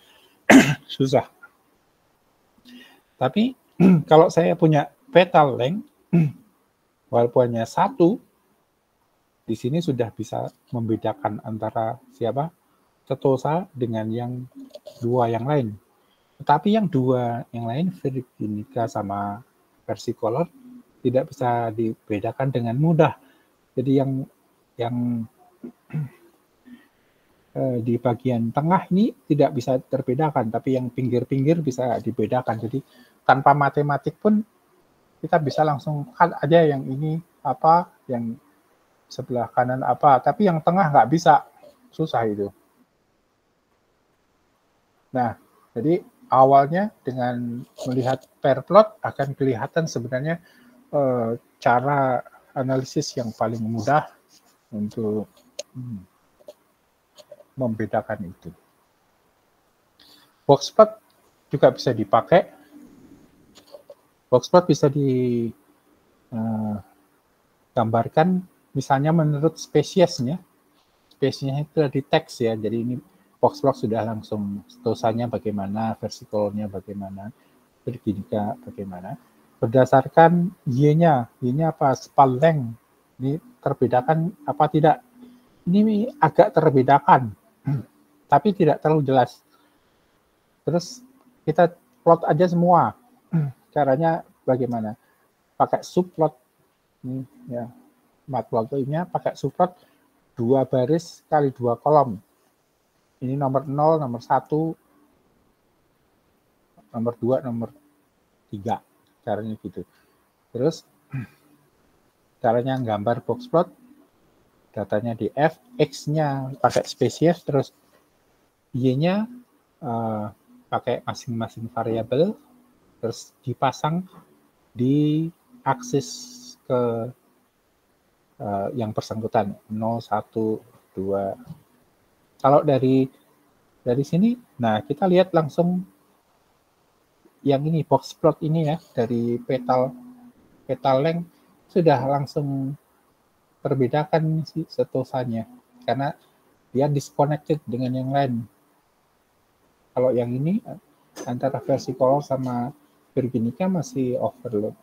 susah. Tapi kalau saya punya petal length, walaupun hanya 1, di sini sudah bisa membedakan antara siapa setosa dengan yang 2 yang lain. Tetapi yang 2 yang lain, Virginica sama versicolor, tidak bisa dibedakan dengan mudah. Jadi yang di bagian tengah ini tidak bisa terbedakan, tapi yang pinggir-pinggir bisa dibedakan. Jadi tanpa matematik pun kita bisa langsung cut aja yang ini apa, yang sebelah kanan apa, tapi yang tengah nggak bisa, susah itu. Nah, jadi awalnya dengan melihat pair plot akan kelihatan sebenarnya cara analisis yang paling mudah untuk membedakan itu. Boxplot juga bisa dipakai. Boxplot bisa digambarkan misalnya menurut spesiesnya. Spesiesnya itu di teks ya. Jadi ini boxplot sudah langsung setosanya bagaimana, versicolornya bagaimana, Virginica bagaimana. Berdasarkan Y-nya apa, spal length, ini terbedakan apa tidak. Ini agak terbedakan, tapi tidak terlalu jelas. Terus kita plot aja semua. Caranya bagaimana? Pakai subplot. Ini ya, matplotlib-nya pakai subplot 2 baris kali 2 kolom. Ini nomor 0, nomor 1, nomor 2, nomor 3. Caranya gitu. Terus caranya gambar box plot, datanya di F, X-nya pakai spesies, terus Y-nya pakai masing-masing variabel, terus dipasang di aksis ke yang bersangkutan 0, 1, 2. Kalau dari sini, nah kita lihat langsung yang ini box plot ini ya, dari petal length sudah langsung perbedakan sih setosanya karena dia disconnected dengan yang lain. Kalau yang ini antara versi color sama Virginica masih overlap.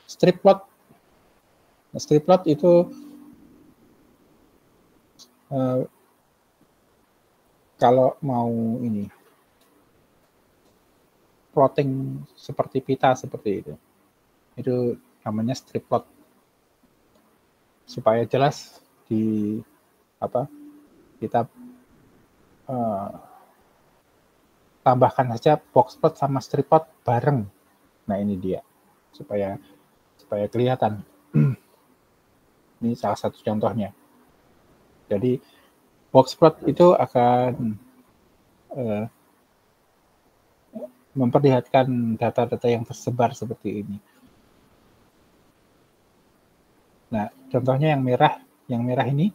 Strip plot. Strip plot itu kalau mau ini plotting seperti pita seperti itu namanya strip plot. Supaya jelas di kita tambahkan saja box plot sama strip plot bareng. Nah ini dia supaya kelihatan. Ini salah satu contohnya. Jadi box plot itu akan memperlihatkan data-data yang tersebar seperti ini. Nah, contohnya yang merah ini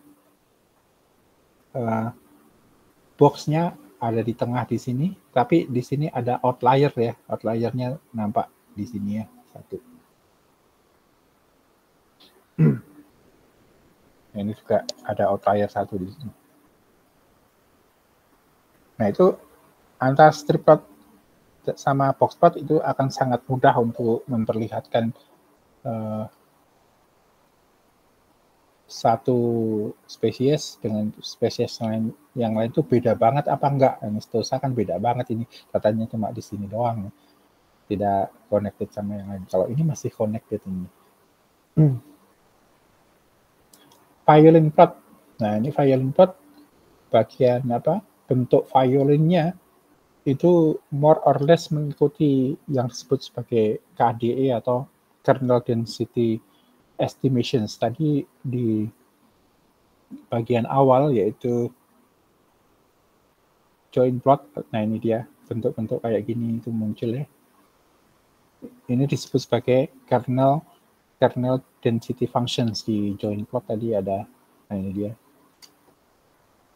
box-nya ada di tengah di sini, tapi di sini ada outlier ya. Outliernya nampak di sini ya, 1. Ini juga ada outlier 1 di sini. Nah, itu antara strip plot sama box plot itu akan sangat mudah untuk memperlihatkan satu spesies dengan spesies yang lain itu beda banget apa enggak. Ini Stosa kan beda banget ini, katanya cuma di sini doang, tidak connected sama yang lain. Kalau ini masih connected ini. Violin plot. Nah, ini violin plot bagian bentuk violinnya itu more or less mengikuti yang disebut sebagai KDE atau kernel density estimations tadi di bagian awal, yaitu join plot. Nah, ini dia bentuk-bentuk kayak gini itu muncul ya. Ini disebut sebagai kernel density functions di join plot tadi ada. Nah, ini dia.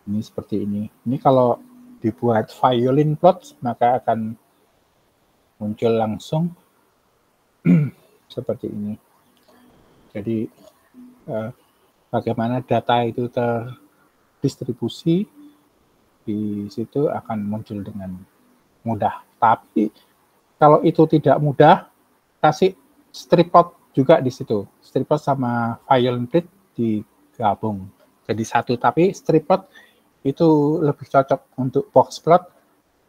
Ini seperti ini. Ini kalau dibuat violin plot maka akan muncul langsung seperti ini. Jadi bagaimana data itu terdistribusi di situ akan muncul dengan mudah. Tapi kalau itu tidak mudah, kasih strip plot juga di situ. Strip plot sama violin plot digabung jadi 1. Tapi strip plot itu lebih cocok untuk box plot.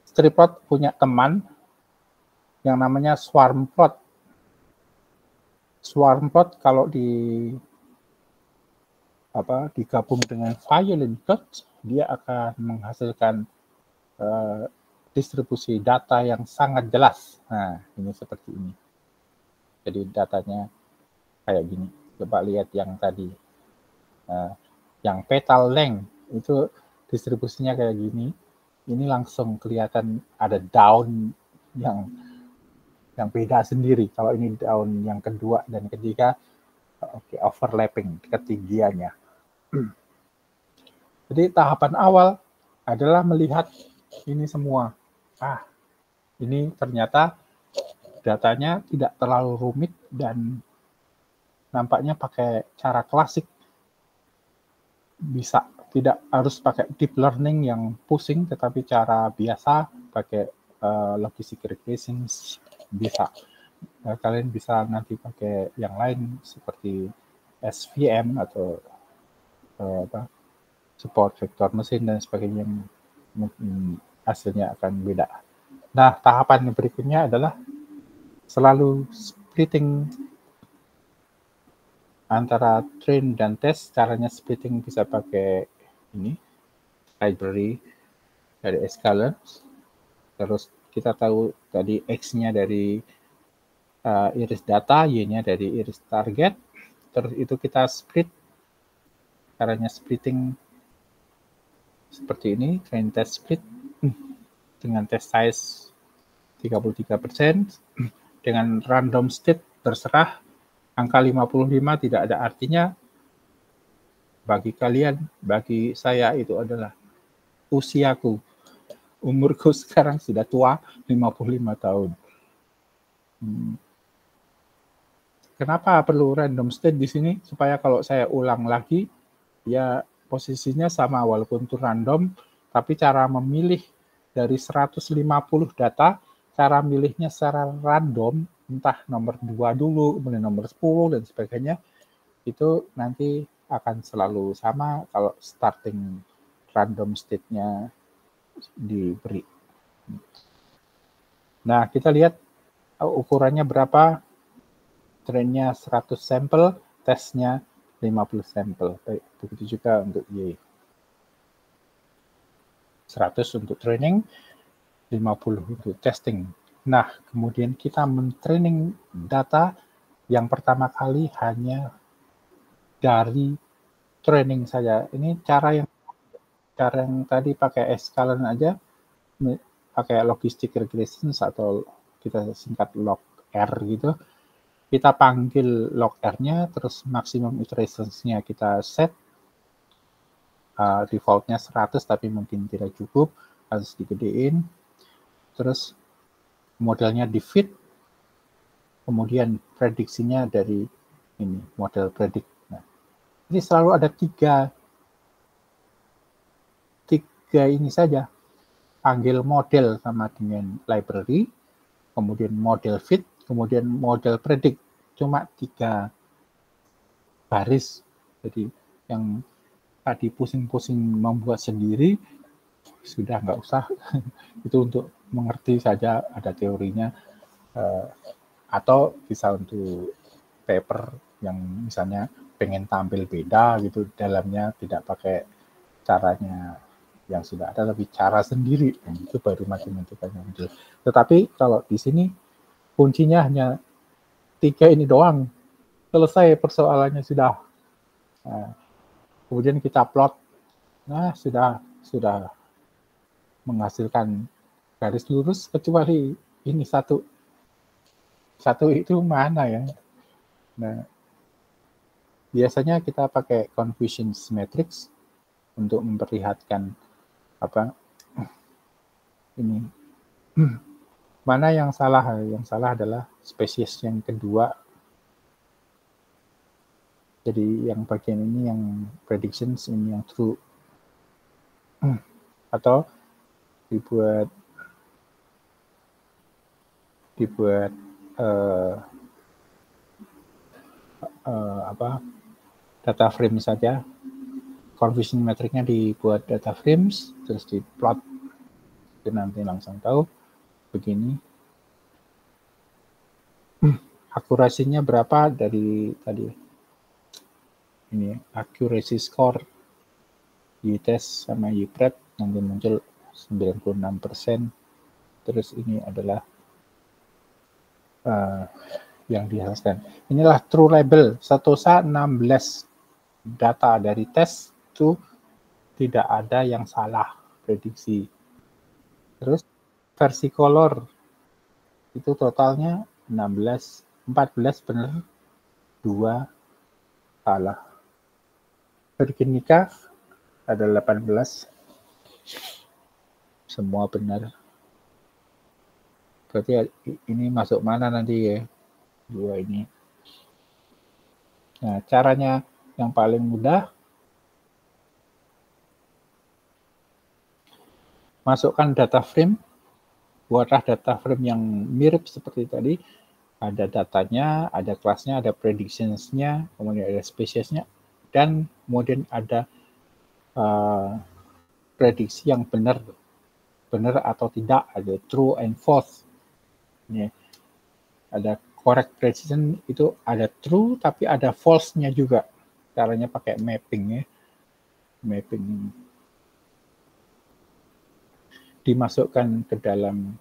Strip plot punya teman yang namanya swarm plot. Swarm plot kalau digabung dengan violin plot, dia akan menghasilkan distribusi data yang sangat jelas. Nah, ini seperti ini. Jadi datanya kayak gini. Coba lihat yang tadi. Yang petal length itu distribusinya kayak gini. Ini langsung kelihatan ada daun yang beda sendiri. Kalau ini daun yang kedua dan ketiga, overlapping ketinggiannya. Jadi tahapan awal adalah melihat ini semua. Ini ternyata datanya tidak terlalu rumit dan nampaknya pakai cara klasik. Bisa, tidak harus pakai deep learning yang pusing, tetapi cara biasa pakai logistic regression bisa. Kalian bisa nanti pakai yang lain seperti SVM atau support vector mesin dan sebagainya, hasilnya akan beda. Nah, tahapan berikutnya adalah selalu splitting antara train dan test. Caranya splitting bisa pakai ini, library dari scalars. Terus kita tahu tadi X-nya dari iris data, Y-nya dari iris target. Terus itu kita split. Caranya splitting seperti ini, train test split dengan test size 33%, dengan random state terserah. Angka 55 tidak ada artinya bagi kalian, bagi saya itu adalah usiaku. Umurku sekarang sudah tua, 55 tahun. Kenapa perlu random state di sini? Supaya kalau saya ulang lagi, ya posisinya sama walaupun itu random, tapi cara memilih dari 150 data, cara milihnya secara random, entah nomor 2 dulu, kemudian nomor 10, dan sebagainya, itu nanti akan selalu sama kalau starting random state-nya diberi. Nah, kita lihat ukurannya berapa, trainnya 100 sampel, tesnya 50 sampel. Baik, begitu juga untuk Y. 100 untuk training, 50 untuk testing. Nah, kemudian kita men-training data yang pertama kali hanya dari training saja. Ini cara yang tadi pakai scalar aja, pakai logistic regressions atau kita singkat log R gitu. Kita panggil log R-nya, terus maximum iterations-nya kita set. Default-nya 100, tapi mungkin tidak cukup, harus digedein. Terus modelnya di-fit, kemudian prediksinya dari ini, model predict. Nah, ini selalu ada tiga ini saja. Panggil model sama dengan library, kemudian model fit, kemudian model predict. Cuma 3 baris. Jadi yang tadi pusing-pusing membuat sendiri, sudah nggak usah. Itu untuk mengerti saja, ada teorinya. Atau bisa untuk paper yang misalnya pengen tampil beda gitu, dalamnya tidak pakai caranya yang sudah ada, tapi cara sendiri. Itu baru matematikanya muncul. Tetapi kalau di sini kuncinya hanya 3 ini doang, selesai persoalannya sudah. Nah, kemudian kita plot, nah sudah menghasilkan garis lurus, kecuali ini satu itu mana ya. Nah, biasanya kita pakai confusion matrix untuk memperlihatkan apa ini. Mana yang salah? Yang salah adalah spesies yang kedua. Jadi yang bagian ini yang predictions, ini yang true. Atau dibuat data frame saja. Confusion matrixnya dibuat data frames, terus diplot. Itu nanti langsung tahu begini. Akurasinya berapa dari tadi? Ini accuracy score Y-test sama Y-prep nanti muncul 96%. Terus ini adalah yang dihasilkan. Inilah true label. Setosa 16 data dari tes itu tidak ada yang salah prediksi. Terus versi color itu totalnya 16, 14 benar, 2 salah. Bergenika ada 18, semua benar. Berarti ini masuk mana nanti ya? 2 ini. Nah, caranya yang paling mudah, masukkan data frame, buatlah data frame yang mirip seperti tadi. Ada datanya, ada kelasnya, ada predictions-nya, kemudian ada spesiesnya, dan kemudian ada prediksi yang benar. benar atau tidak, ada true and false. Ini ada correct precision, itu ada true tapi ada false-nya juga. Caranya pakai mapping ya. Mapping dimasukkan ke dalam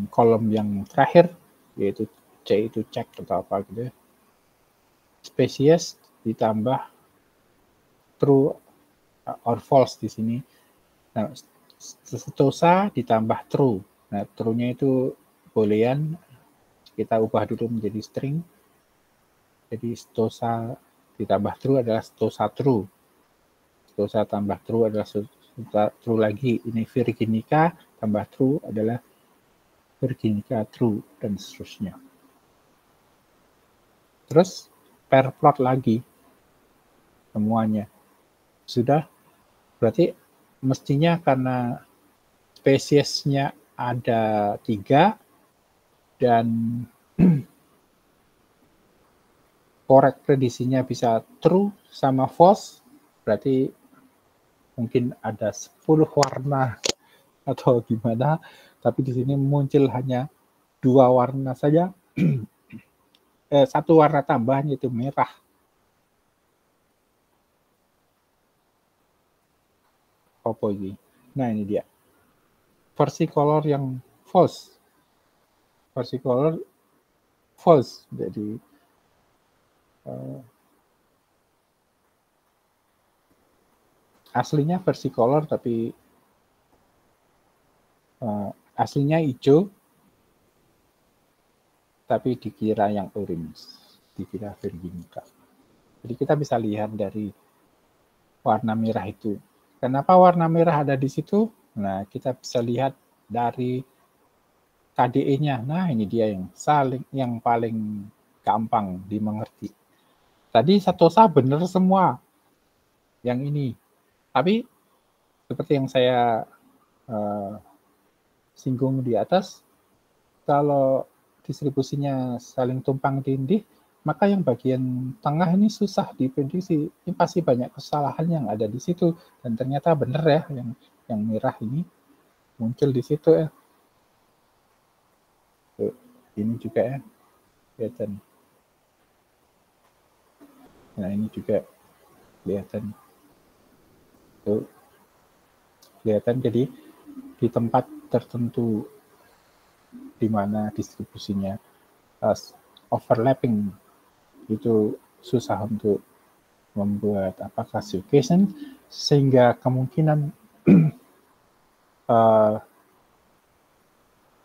kolom yang terakhir, yaitu C itu check atau apa gitu ya. Species ditambah true or false di sini. Nah, stosa ditambah true. Nah, true-nya itu boolean, kita ubah dulu menjadi string. Jadi stosa ditambah true adalah stosa true. Stosa tambah true adalah stosa true lagi. Ini Virginica tambah true adalah Virginica true, dan seterusnya. Terus pair plot lagi semuanya. Sudah, berarti mestinya karena spesiesnya ada 3 dan correct predisinya bisa true sama false, berarti mungkin ada 10 warna atau gimana, tapi di sini muncul hanya 2 warna saja. 1 warna tambahan yaitu merah. Apa ini? Nah, ini dia. Versi color yang false. Versi color false. Jadi aslinya versi color tapi aslinya hijau tapi dikira yang orange, dikira Virginica. Jadi kita bisa lihat dari warna merah itu. Kenapa warna merah ada di situ? Nah, kita bisa lihat dari KDE-nya. Nah, ini dia yang paling gampang dimengerti. Tadi Satosa benar semua. Yang ini. Tapi seperti yang saya singgung di atas, kalau distribusinya saling tumpang tindih, maka yang bagian tengah ini susah diprediksi. Ini pasti banyak kesalahan yang ada di situ, dan ternyata benar ya, yang merah ini muncul di situ ya. Tuh, ini juga ya, kelihatan. Nah, ini juga kelihatan. Tuh, kelihatan. Jadi di tempat tertentu di mana distribusinya overlapping itu susah untuk membuat classification, sehingga kemungkinan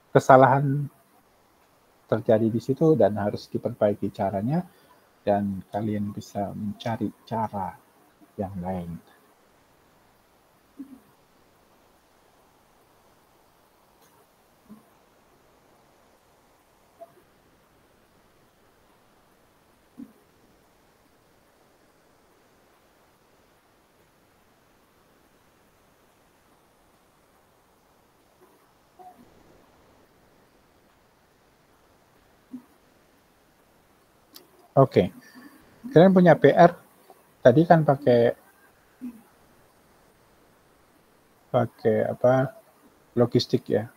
kesalahan terjadi di situ dan harus diperbaiki caranya, dan kalian bisa mencari cara yang lain. Oke, kalian punya PR tadi kan pakai apa, logistik ya.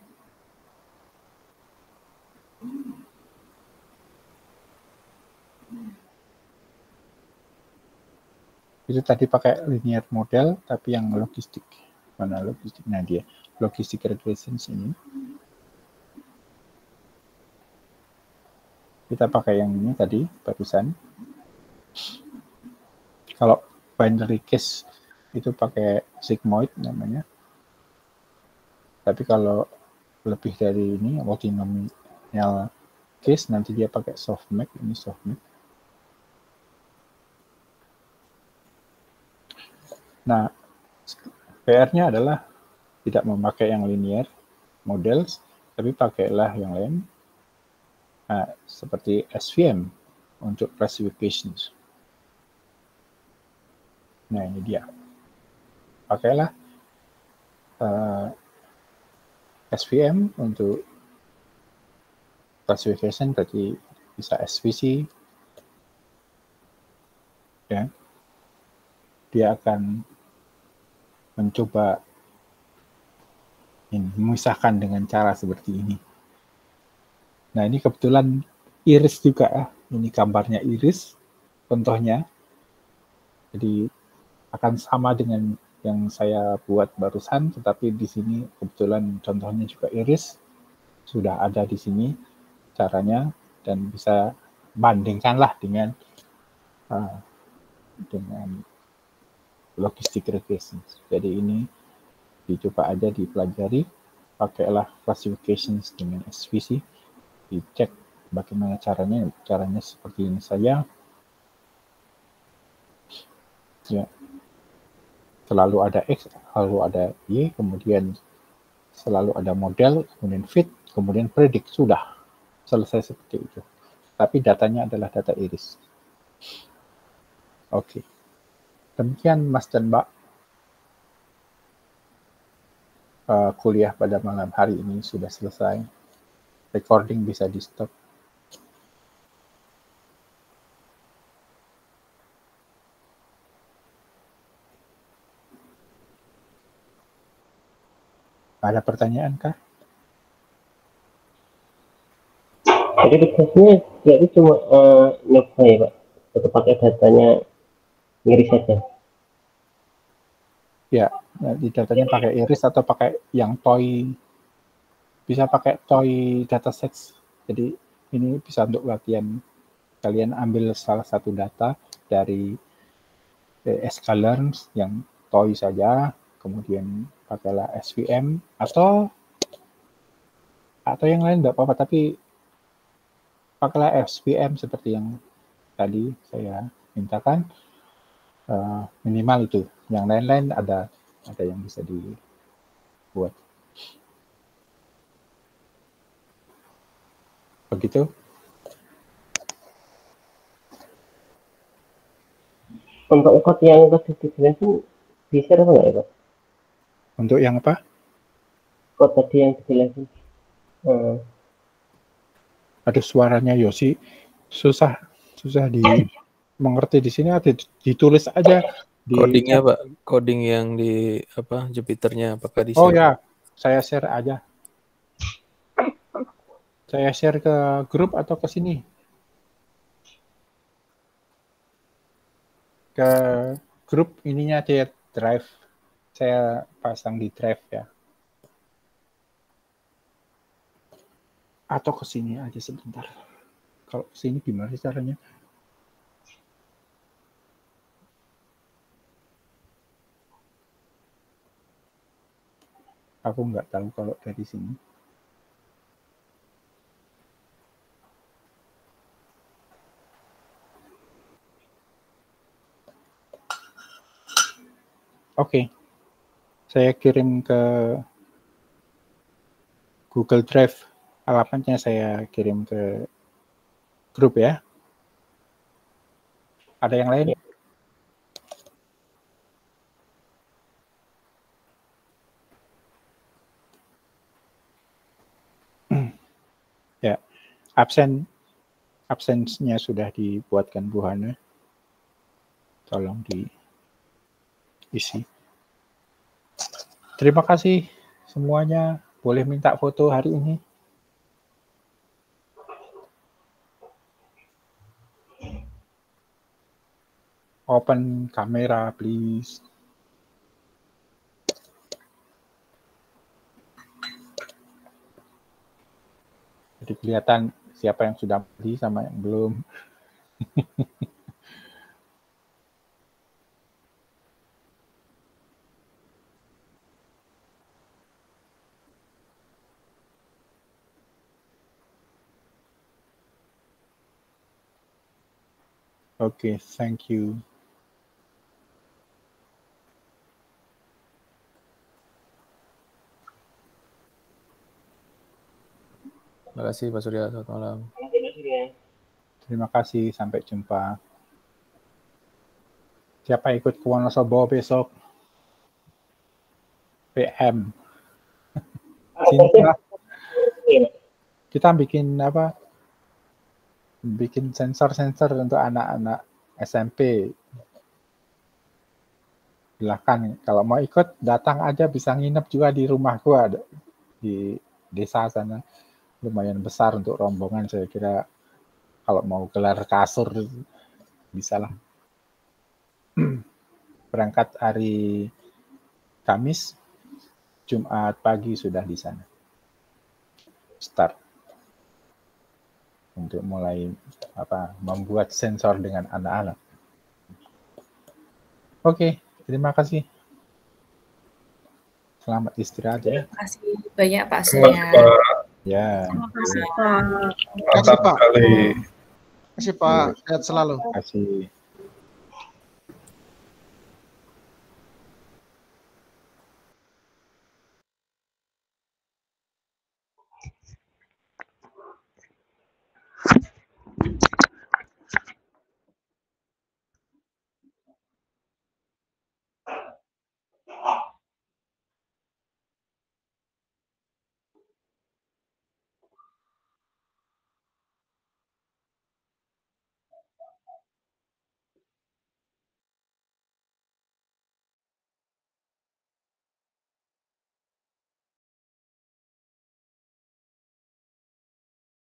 Itu tadi pakai linear model, tapi yang logistik. Mana logistiknya dia? Logistik regression ini. Kita pakai yang ini tadi, barusan. Kalau binary case itu pakai sigmoid namanya. Tapi kalau lebih dari ini, multinomial case, nanti dia pakai softmax. Ini softmax. Nah, PR-nya adalah tidak memakai yang linear models, tapi pakailah yang lain. Nah, seperti SVM untuk classifications. Nah, ini dia. Pakailah SVM untuk classification, berarti bisa SVC. Ya. dia akan mencoba memisahkan dengan cara seperti ini. Nah, ini kebetulan iris juga ya. Ini gambarnya iris, contohnya. Jadi akan sama dengan yang saya buat barusan, tetapi di sini kebetulan contohnya juga iris. Sudah ada di sini caranya, dan bisa bandingkanlah dengan logistic regression. Jadi ini dicoba aja dipelajari, pakailah classifications dengan SVC, dicek bagaimana caranya seperti ini saja. Ya, selalu ada X, selalu ada Y, kemudian selalu ada model, kemudian fit, kemudian predict, sudah selesai seperti itu. Tapi datanya adalah data iris. Oke, demikian Mas dan Mbak. Kuliah pada malam hari ini sudah selesai. Recording bisa di stop. Ada pertanyaan kah? Jadi tugasnya ya itu cuma nyoba ya Pak, atau pakai datanya ngiris saja? Ya, di datanya pakai iris atau pakai yang toy, bisa pakai toy datasets. Jadi ini bisa untuk latihan. Kalian ambil salah satu data dari sklearns yang toy saja, kemudian pakailah SVM atau yang lain tidak apa-apa, tapi pakailah SVM seperti yang tadi saya mintakan, minimal itu. Yang lain-lain ada yang bisa dibuat. Begitu. Untuk code yang tadi dijelasin bisa apa nggak ya Pak? Untuk yang apa? Code tadi yang dijelasin. Aduh, suaranya Yosi susah mengerti. Di sini ada ditulis aja di codingnya Pak, coding yang di apa Jupiternya apakah di Oh ya, saya share aja. Saya share ke grup atau ke sini? Ke grup ininya aja, drive. Saya pasang di drive ya. Atau ke sini aja sebentar. Kalau ke sini gimana sih caranya? Aku nggak tahu kalau dari sini. Oke. Saya kirim ke Google Drive. Alamatnya saya kirim ke grup ya. Ada yang lain? Ya, absennya sudah dibuatkan Bu Hana. Tolong diisi. Terima kasih semuanya. Boleh minta foto hari ini? Open camera, please. Jadi kelihatan siapa yang sudah beli sama yang belum. Oke, thank you. Terima kasih Pak Surya, selamat malam. Terima kasih, sampai jumpa. Siapa ikut ke Wonosobo besok? PM. Cinta. Kita bikin apa? Bikin sensor-sensor untuk anak-anak SMP. Silahkan kalau mau ikut datang aja, bisa nginep juga di rumahku, ada di desa sana, lumayan besar untuk rombongan. Saya kira kalau mau gelar kasur bisa lah. Berangkat hari Kamis, Jumat pagi sudah di sana. Start untuk mulai membuat sensor dengan anak-anak. Oke, terima kasih. Selamat istirahat ya. Terima kasih banyak Pak Surya. Ya. Terima kasih Pak. Terima kasih Pak. Sehat selalu. Terima kasih.